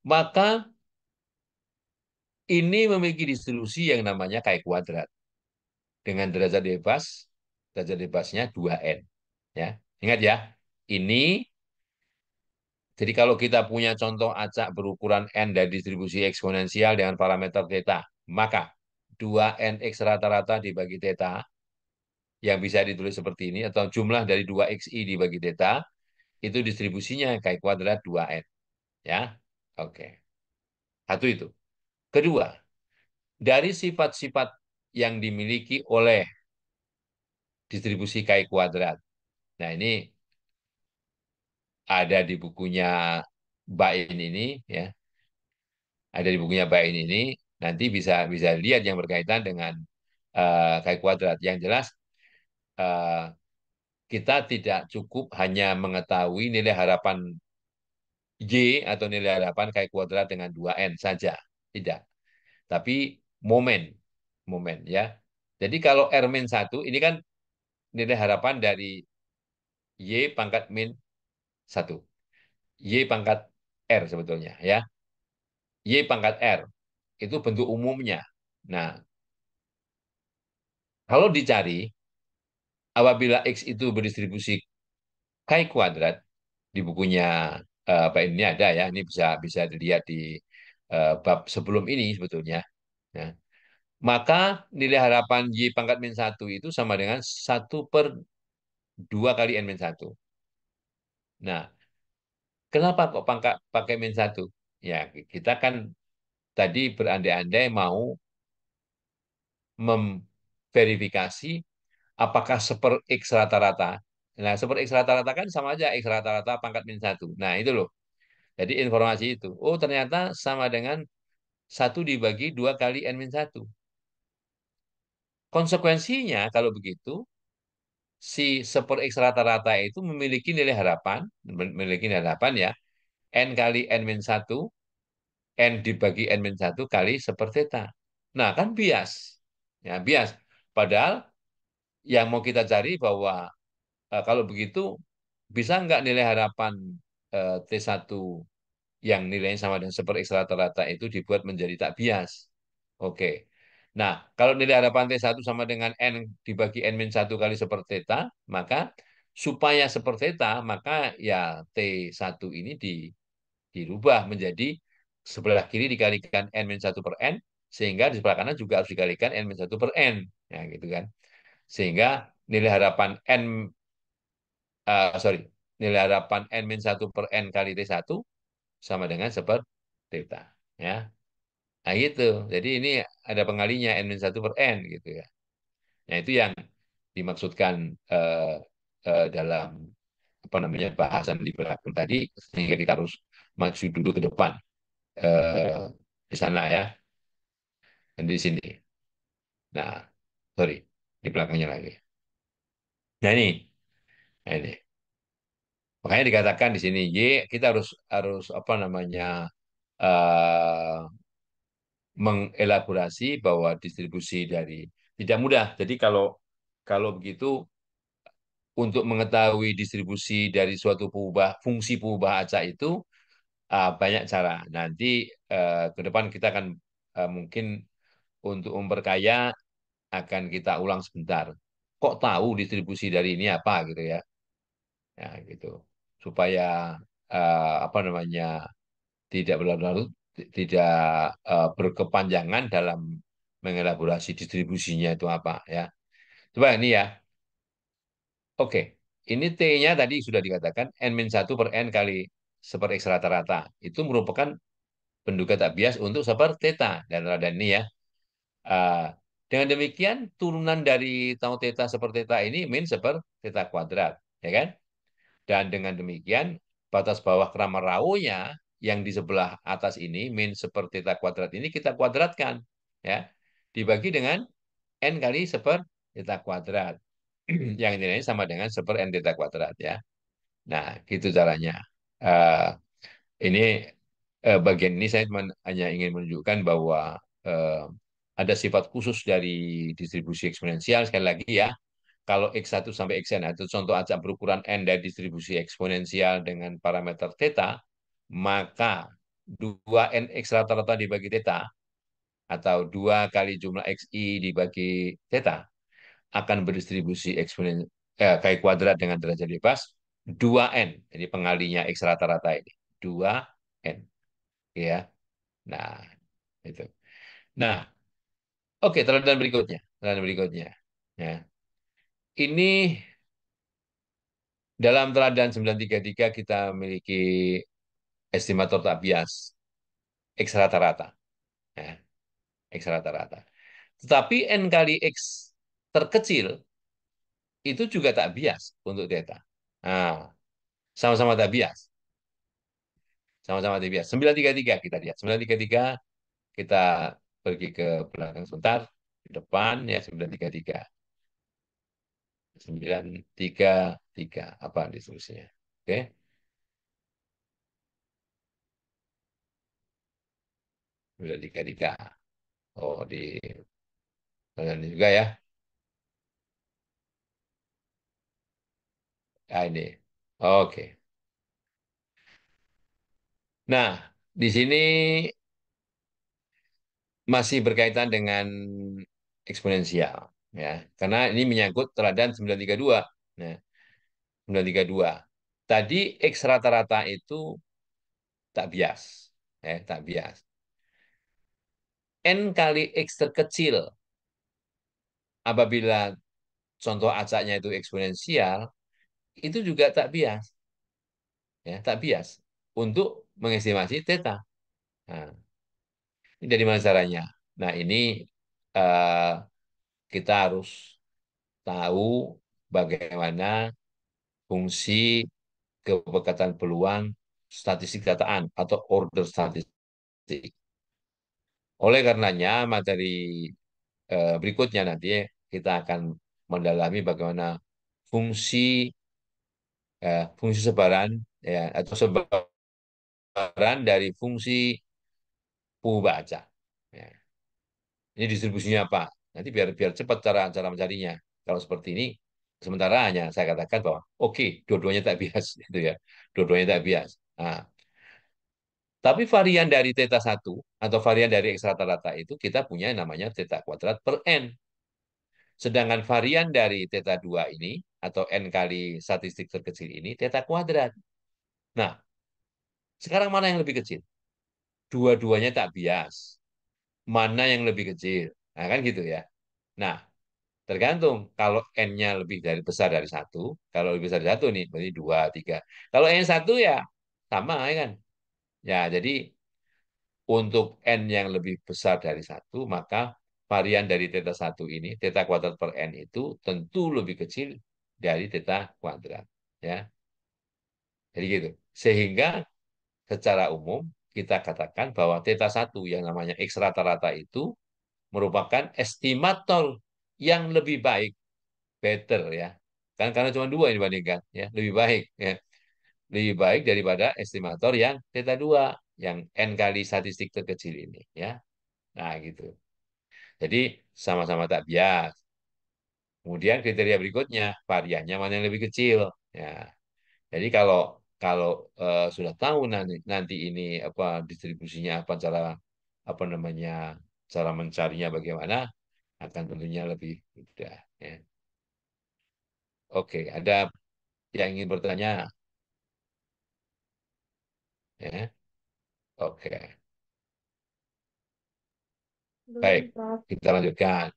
Maka ini memiliki distribusi yang namanya chi kuadrat dengan derajat bebasnya 2n. Ya, ingat ya, ini jadi kalau kita punya contoh acak berukuran n dari distribusi eksponensial dengan parameter theta, maka 2nx rata-rata dibagi theta yang bisa ditulis seperti ini atau jumlah dari 2xi dibagi theta itu distribusinya chi kuadrat 2n, ya. Oke. Satu itu. Kedua, dari sifat-sifat yang dimiliki oleh distribusi chi kuadrat. Nah, ini ada di bukunya Bain ini, ya. Ada di bukunya Bain ini, nanti bisa bisa lihat yang berkaitan dengan chi kuadrat. Yang jelas eh, kita tidak cukup hanya mengetahui nilai harapan Y atau nilai harapan chi kuadrat dengan 2n saja. Tidak. Tapi momen. Momen, ya. Jadi kalau R-1 ini kan nilai harapan dari Y pangkat min 1. Y pangkat R sebetulnya, ya. Y pangkat R. Itu bentuk umumnya. Nah, kalau dicari, apabila X itu berdistribusi chi kuadrat, di bukunya apa ini ada ya, ini bisa bisa dilihat di bab sebelum ini sebetulnya. Ya. Maka nilai harapan Y pangkat min 1 itu sama dengan 1/2 kali N min 1. Nah, kenapa kok pangkat pakai min 1? Ya, kita kan tadi berandai-andai mau memverifikasi apakah seper X rata-rata. Nah, seper X rata-rata kan sama aja X rata-rata pangkat min 1. Nah, itu loh. Jadi informasi itu. Oh, ternyata sama dengan 1/2 kali N min 1. Konsekuensinya, kalau begitu, si seper X rata-rata itu memiliki nilai harapan ya, N kali N min 1, N dibagi N min 1 kali seper theta. Nah, kan bias. Ya, bias. Padahal yang mau kita cari bahwa kalau begitu, bisa nggak nilai harapan T1 yang nilainya sama dengan seper X rata-rata itu dibuat menjadi tak bias? Oke. Nah, kalau nilai harapan T1 sama dengan N dibagi N min 1 kali seper theta, maka supaya seper theta, maka ya T1 ini dirubah menjadi sebelah kiri dikalikan N min 1 per N, sehingga di sebelah kanan juga harus dikalikan N min 1 per N. Ya, gitu kan. Sehingga nilai harapan N sorry, nilai harapan N min 1 per N kali T1 sama dengan seper theta. Ya. Nah, gitu. Jadi ini ada pengalinya N min 1 per N gitu ya. Nah, itu yang dimaksudkan dalam apa namanya bahasan di belakang tadi, sehingga kita harus maju dulu ke depan eh, di sana ya, dan di sini. Nah, sorry, di belakangnya lagi. Nah ini. Makanya dikatakan di sini Y kita harus harus apa namanya eh, mengelaborasi bahwa distribusi dari tidak mudah. Jadi kalau kalau begitu untuk mengetahui distribusi dari suatu fungsi pengubah acak itu banyak cara. Nanti ke depan kita akan mungkin untuk memperkaya akan kita ulang sebentar. Kok tahu distribusi dari ini apa gitu ya? Ya gitu. Supaya apa namanya tidak berlarut-larut, tidak berkepanjangan dalam mengelaborasi distribusinya itu apa ya. Coba ini ya. Oke. Ini T-nya tadi sudah dikatakan N-1 per N kali seper X rata-rata. Itu merupakan penduga tak bias untuk seper theta. Dan ini ya. Uh, dengan demikian, turunan dari tau theta seper theta ini min seper theta kuadrat. Ya kan? Dan dengan demikian, batas bawah kramar Rao-nya yang di sebelah atas ini, min seper theta kuadrat ini kita kuadratkan. Ya. Dibagi dengan N kali seper theta kuadrat. Yang nilainya sama dengan seper N theta kuadrat. Ya. Nah, gitu caranya. Eh, ini bagian ini saya hanya ingin menunjukkan bahwa eh, ada sifat khusus dari distribusi eksponensial. Sekali lagi ya, kalau X1 sampai Xn itu contoh acak berukuran N dari distribusi eksponensial dengan parameter theta, maka 2nx rata-rata dibagi theta atau 2 kali jumlah XI dibagi theta akan berdistribusi kaki kuadrat dengan derajat bebas 2N. Jadi pengalinya X rata-rata ini 2N. Ya. Nah, itu. Nah, oke, teladan berikutnya. Teladan berikutnya. Ya. Ini dalam teladan 933 kita memiliki estimator tak bias X rata-rata. Ya, X rata-rata. Tetapi N kali X terkecil itu juga tak bias untuk theta. Nah, sama-sama tak bias. Sama-sama tak bias. 933 kita lihat. 933 kita pergi ke belakang sebentar. Di depan ya 933. 933. Apa distribusinya? Oke. 933. Oh, di ini juga ya. Ah, ini. Oke. Nah, di sini masih berkaitan dengan eksponensial ya. Karena ini menyangkut teladan 932. Nah, 932. Tadi X rata-rata itu tak bias. Tak bias. N kali X terkecil apabila contoh acaknya itu eksponensial, itu juga tak bias. Tak bias untuk mengestimasi theta. Nah, ini dari mana caranya? Nah, ini eh, kita harus tahu bagaimana fungsi kepekatan peluang statistik dataan atau order statistik. Oleh karenanya, materi berikutnya nanti kita akan mendalami bagaimana fungsi fungsi sebaran ya atau sebaran dari fungsi baca. Ya. Ini distribusinya apa? Nanti biar biar cepat cara cara mencarinya. Kalau seperti ini, sementara hanya saya katakan bahwa oke, dua-duanya tak bias, gitu ya. Dua-duanya tak bias. Nah, tapi varian dari theta satu atau varian dari X rata-rata itu kita punya namanya theta kuadrat per N. Sedangkan varian dari theta 2 ini atau N kali statistik terkecil ini theta kuadrat. Nah, sekarang mana yang lebih kecil? Dua-duanya tak bias. Mana yang lebih kecil? Nah, kan gitu ya. Nah, tergantung. Kalau N-nya lebih dari besar dari satu, kalau lebih besar dari satu nih, berarti dua, tiga. Kalau N satu ya sama ya kan. Ya, jadi untuk N yang lebih besar dari satu, maka varian dari theta satu ini, theta kuadrat per N itu tentu lebih kecil dari theta kuadrat. Ya, jadi gitu. Sehingga secara umum kita katakan bahwa theta satu yang namanya X rata-rata itu merupakan estimator yang lebih baik, better ya. Kan karena cuma dua yang dibandingkan, ya lebih baik, ya lebih baik daripada estimator yang theta 2 yang n kali statistik terkecil ini, ya. Nah gitu. Jadi sama-sama tak bias. Kemudian kriteria berikutnya variannya mana yang lebih kecil, ya. Jadi kalau kalau sudah tahu nanti ini apa distribusinya apa cara apa namanya cara mencarinya bagaimana akan tentunya lebih mudah. Ya. Oke, ada yang ingin bertanya? Ya, oke. Baik, Belum, Prof. kita lanjutkan.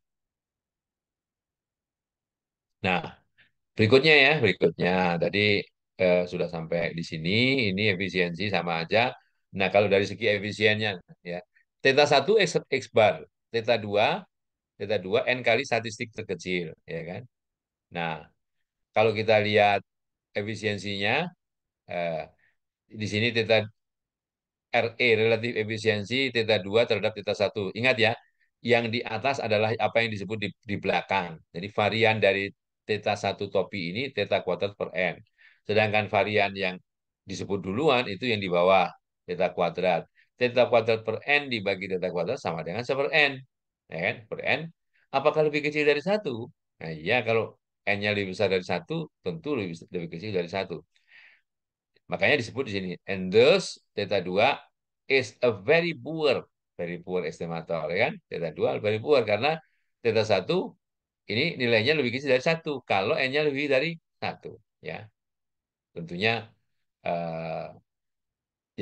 Nah, berikutnya ya, berikutnya. Tadi sudah sampai di sini, ini efisiensi sama aja. Nah, kalau dari segi efisiennya, ya, theta satu X bar, theta 2 theta 2 N kali statistik terkecil, ya kan? Nah, kalau kita lihat efisiensinya, eh, di sini theta RE relatif efisiensi theta 2 terhadap theta satu. Ingat ya, yang di atas adalah apa yang disebut di belakang. Jadi varian dari theta satu topi ini theta kuadrat per N. Sedangkan varian yang disebut duluan itu yang di bawah theta kuadrat. Theta kuadrat per N dibagi theta kuadrat sama dengan 1 per N. Ya kan? Per N. Apakah lebih kecil dari satu? Nah iya, kalau N-nya lebih besar dari satu, tentu lebih kecil dari satu. Makanya disebut di sini. And thus, theta 2 is a very poor. very poor estimator, ya kan? Theta 2 very poor karena theta satu ini nilainya lebih kecil dari satu. Kalau N-nya lebih dari satu, ya. Tentunya eh,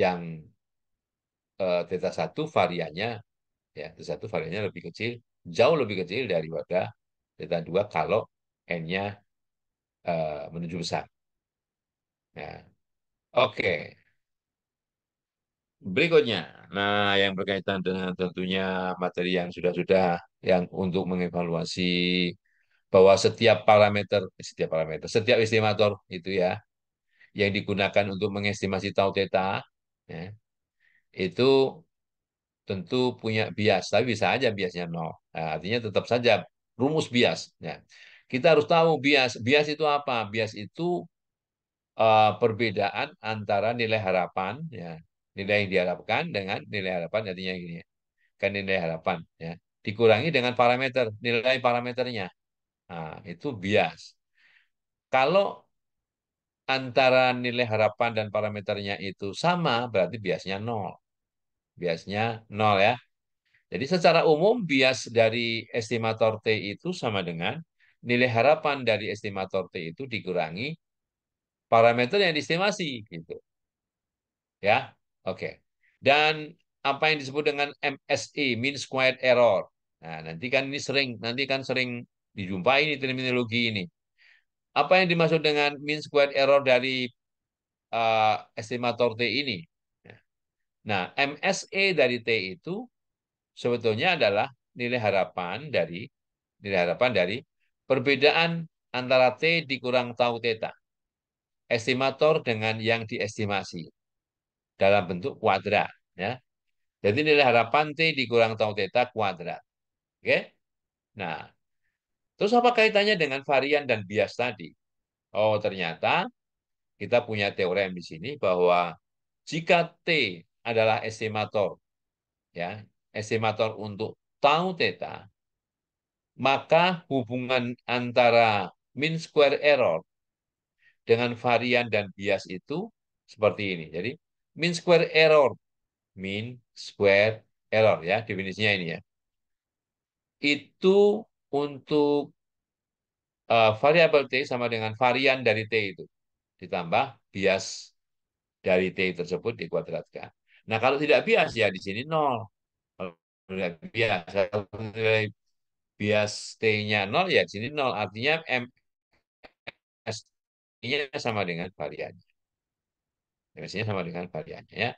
yang theta satu variannya, ya, theta satu variannya lebih kecil, jauh lebih kecil daripada theta 2 kalau N-nya menuju besar. Ya. Oke, berikutnya. Nah, yang berkaitan dengan tentunya materi yang sudah-sudah yang untuk mengevaluasi bahwa setiap estimator itu ya yang digunakan untuk mengestimasi tau theta ya, itu tentu punya bias, tapi bisa aja biasnya nol. Nah, artinya tetap saja rumus bias. Ya. Kita harus tahu bias. Bias itu apa? Bias itu perbedaan antara nilai harapan, ya, nilai yang diharapkan dengan nilai harapan, artinya gini, kan nilai harapan, ya, dikurangi dengan parameter, nilai parameternya. Nah, itu bias. Kalau antara nilai harapan dan parameternya itu sama, berarti biasnya nol. Biasnya nol ya. Jadi secara umum bias dari estimator T itu sama dengan nilai harapan dari estimator T itu dikurangi parameter yang diestimasi gitu. Ya. Oke. Dan apa yang disebut dengan MSE, mean squared error. Nah, nanti kan sering dijumpai ini terminologi ini. Apa yang dimaksud dengan mean squared error dari estimator T ini? Nah, MSE dari T itu sebetulnya adalah nilai harapan dari perbedaan antara T dikurang tau theta, estimator dengan yang diestimasi dalam bentuk kuadrat. Ya. Jadi nilai harapan T dikurang tau theta kuadrat. Oke? Nah, terus apa kaitannya dengan varian dan bias tadi? Oh, ternyata kita punya teorem di sini bahwa jika T adalah estimator, ya, estimator untuk tau theta, maka hubungan antara mean square error dengan varian dan bias itu seperti ini. Jadi mean square error ya definisinya ini ya. Itu untuk variabel T sama dengan varian dari T itu ditambah bias dari T tersebut dikuadratkan. Nah, kalau tidak bias ya di sini nol. Kalau tidak bias, kalau nilai bias T-nya nol ya di sini nol. Artinya MS-nya sama dengan variannya. MS-nya sama dengan variannya ya.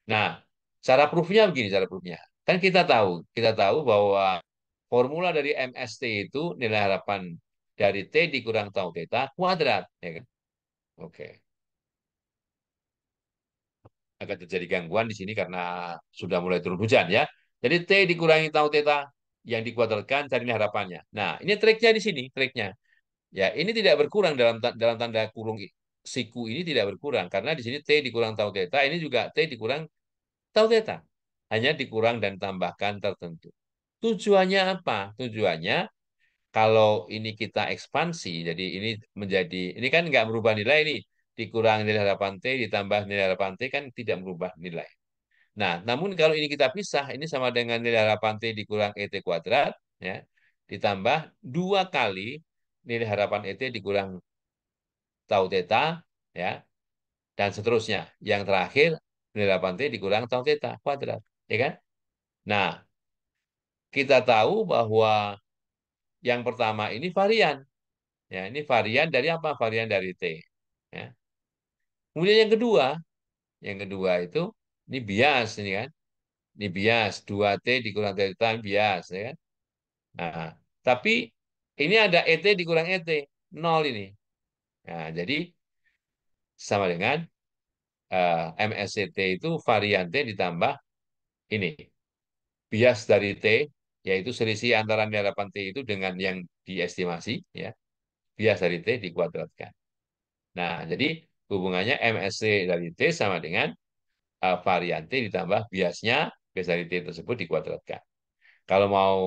Nah, cara proofnya begini, cara proofnya. Kan kita tahu bahwa formula dari MST itu nilai harapan dari T dikurang tau theta kuadrat. Ya kan? Oke. Akan terjadi gangguan di sini karena sudah mulai turun hujan ya. Jadi T dikurangi tau theta yang dikuadratkan cari nilai harapannya. Nah, ini triknya di sini, triknya. Ya, ini tidak berkurang dalam tanda kurung siku ini tidak berkurang karena di sini T dikurang tau theta, ini juga T dikurang tau theta. Hanya dikurang dan tambahkan tertentu. Tujuannya apa? Tujuannya kalau ini kita ekspansi, jadi ini kan nggak merubah nilai ini. Dikurang nilai harapan T ditambah nilai harapan T kan tidak merubah nilai. Nah, namun kalau ini kita pisah, ini sama dengan nilai harapan T dikurang ET kuadrat, ya, ditambah 2 kali nilai harapan ET dikurang tau theta, ya, dan seterusnya. Yang terakhir, nilai harapan T dikurang tau theta kuadrat, ya kan? Nah, kita tahu bahwa yang pertama ini varian. Ya, ini varian dari apa? Varian dari T. Ya. Kemudian yang kedua itu ini bias ini kan. Ini bias 2T dikurang delta bias ya kan. Nah, tapi ini ada ET dikurang ET, nol ini. Nah, jadi sama dengan MSCT itu varian T ditambah ini bias dari T yaitu selisih antara nilai harapan T itu dengan yang diestimasi ya. Bias dari T dikuadratkan. Nah, jadi hubungannya MSC dari T sama dengan varian T ditambah bias dari T tersebut dikuadratkan. Kalau mau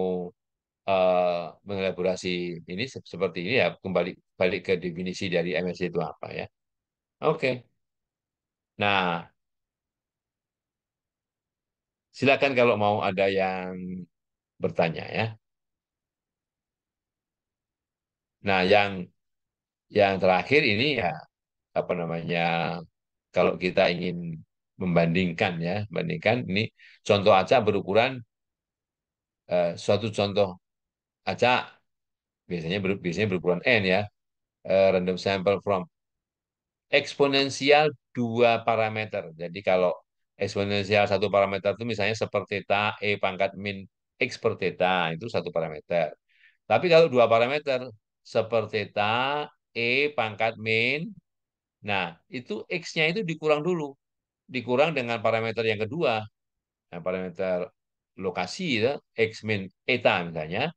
mengelaborasi ini seperti ini ya kembali balik ke definisi dari MSC itu apa ya. Oke. Nah, Silakan kalau mau ada yang bertanya ya. Nah, yang terakhir ini ya apa namanya? Kalau kita ingin membandingkan ya, bandingkan ini contoh acak berukuran suatu contoh acak biasanya berukuran n ya, random sample from eksponensial dua parameter. Jadi kalau eksponensial satu parameter itu misalnya seperti theta e pangkat min x per theta itu satu parameter. Tapi kalau dua parameter seperti theta e pangkat min, nah itu x-nya itu dikurang dulu, dikurang dengan parameter yang kedua, nah, parameter lokasi ya, x min eta misalnya,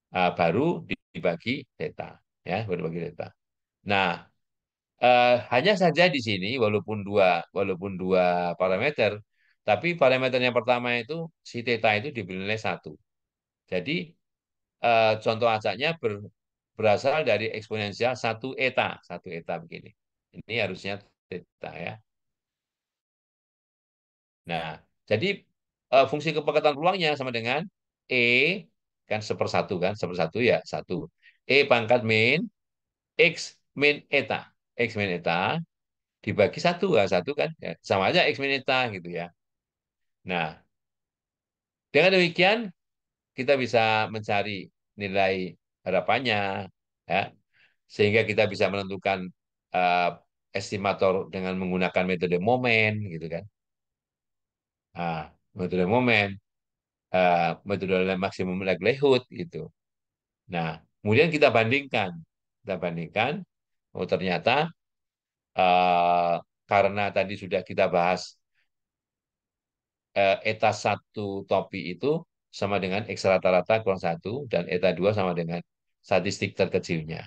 baru dibagi theta, ya baru dibagi theta. Nah, hanya saja di sini walaupun dua parameter, tapi parameter yang pertama itu si theta itu diberi nilai satu. Jadi contoh acaknya berasal dari eksponensial satu eta begini. Ini harusnya theta ya. Nah, jadi fungsi kepekatan peluangnya sama dengan e kan sepersatu kan sepersatu ya satu e pangkat min x min eta x min eta dibagi satu lah satu kan ya, sama aja X min eta gitu ya. Nah, dengan demikian kita bisa mencari nilai harapannya ya, sehingga kita bisa menentukan eh, estimator dengan menggunakan metode momen gitu kan. Ah, metode momen, metode maksimum likelihood gitu. Nah, kemudian kita bandingkan, oh ternyata eh, karena tadi sudah kita bahas eta satu topi itu sama dengan X rata-rata kurang satu dan eta 2 sama dengan statistik terkecilnya.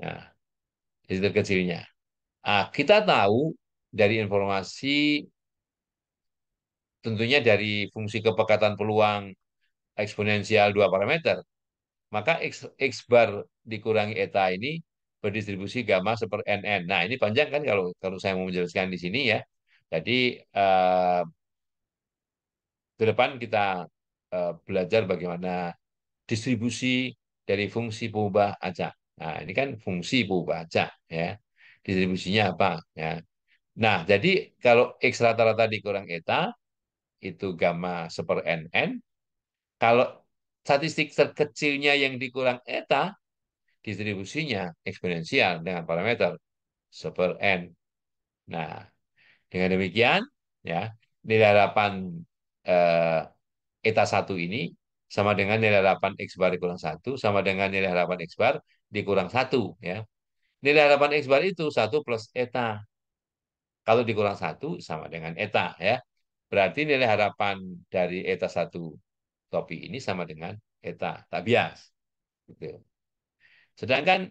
Nah, statistik terkecilnya. Kita tahu dari informasi tentunya dari fungsi kepekatan peluang eksponensial dua parameter, maka X bar dikurangi eta ini berdistribusi gamma seper NN. Nah, ini panjang kan kalau kalau saya mau menjelaskan di sini ya. Jadi eh, ke depan kita belajar bagaimana distribusi dari fungsi pengubah acak. Nah, ini kan fungsi pengubah acak ya. Distribusinya apa ya. Nah, jadi kalau X rata-rata dikurang eta itu gamma seper NN. Kalau statistik terkecilnya yang dikurang eta distribusinya eksponensial dengan parameter seper N. Nah, dengan demikian ya nilai harapan eh, eta satu ini sama dengan nilai harapan X bar dikurang satu sama dengan nilai harapan X bar dikurang satu ya. Nilai harapan X bar itu satu plus eta. Kalau dikurang satu sama dengan eta ya. Berarti nilai harapan dari eta satu topi ini sama dengan eta tak bias. Gitu. Sedangkan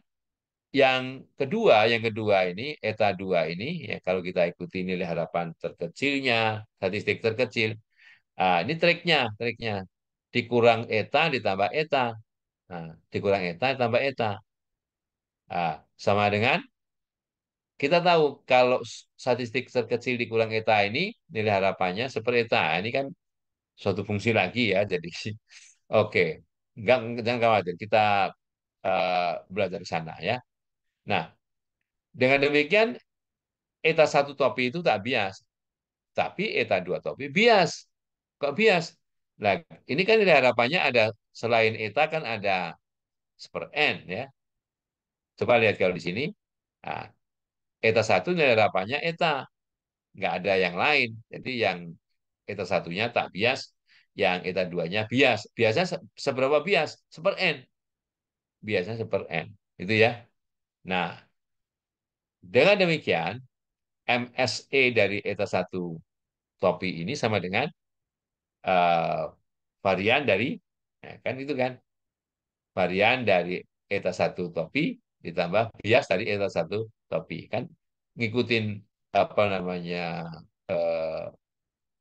yang kedua ini eta 2 ini ya kalau kita ikuti nilai harapan terkecilnya, statistik terkecil, ini triknya dikurang eta ditambah eta. Nah, dikurang eta tambah eta. Sama dengan kita tahu kalau statistik terkecil dikurang eta ini nilai harapannya seperti eta. Ini kan suatu fungsi lagi ya. Jadi oke, jangan khawatir. Kita belajar ke sana ya. Nah, dengan demikian eta satu topi itu tak bias, tapi eta dua topi bias. Kok bias? Nah, ini kan nilai harapannya ada selain eta kan ada seper n ya. Coba lihat kalau di sini. Nah, eta satu nilai harapannya eta, nggak ada yang lain. Jadi yang eta satunya tak bias, yang eta duanya bias. Biasanya seberapa bias? Seper n. Biasanya seper n. Itu ya. Nah, dengan demikian MSE dari eta satu topi ini sama dengan eh, varian dari, ya kan itu kan, varian dari eta satu topi ditambah bias dari eta satu topi. Kan ngikutin apa namanya eh,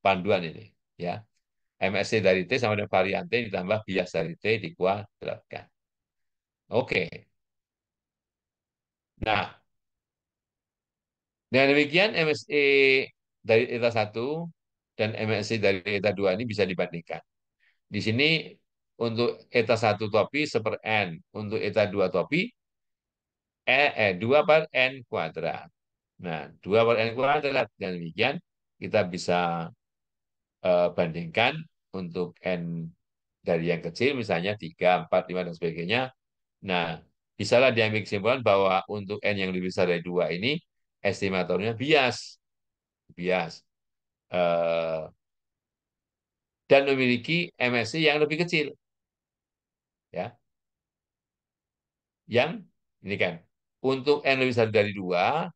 panduan ini. Ya, MSC dari T sama dengan varian T ditambah bias dari T dikuadratkan. Oke. Nah, dengan demikian MSE dari eta satu dan MSI dari eta 2 ini bisa dibandingkan. Di sini untuk eta 1 topi 1/n, untuk eta 2 topi 2 per n kuadrat. Nah, 2 per n kuadrat dan demikian kita bisa bandingkan untuk n dari yang kecil misalnya 3, 4, 5 dan sebagainya. Nah, bisalah diambil kesimpulan bahwa untuk n yang lebih besar dari 2 ini estimatornya bias, bias eh, dan memiliki MSI yang lebih kecil, ya. Yang ini kan untuk n lebih besar dari 2,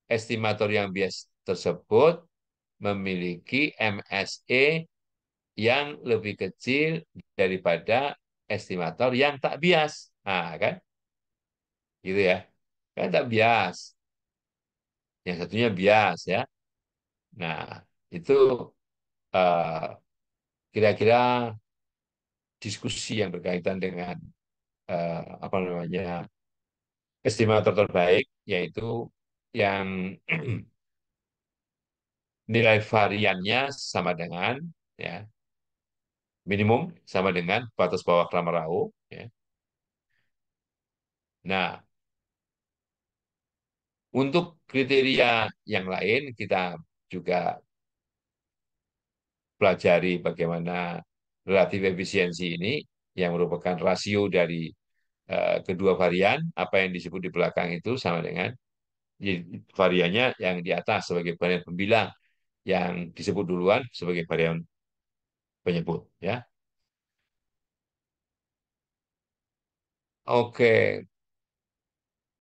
estimator yang bias tersebut memiliki MSE yang lebih kecil daripada estimator yang tak bias. Nah, kan? Gitu ya. Kan tak bias. Yang satunya bias ya. Nah, itu eh, kira-kira diskusi yang berkaitan dengan apa namanya estimator terbaik, yaitu yang nilai variannya sama dengan ya minimum sama dengan batas bawah Kramerau. Ya. Nah, untuk kriteria yang lain kita juga pelajari bagaimana relatif efisiensi ini yang merupakan rasio dari kedua varian, apa yang disebut di belakang itu sama dengan variannya yang di atas sebagai varian pembilang, yang disebut duluan sebagai varian penyebut. Ya, oke.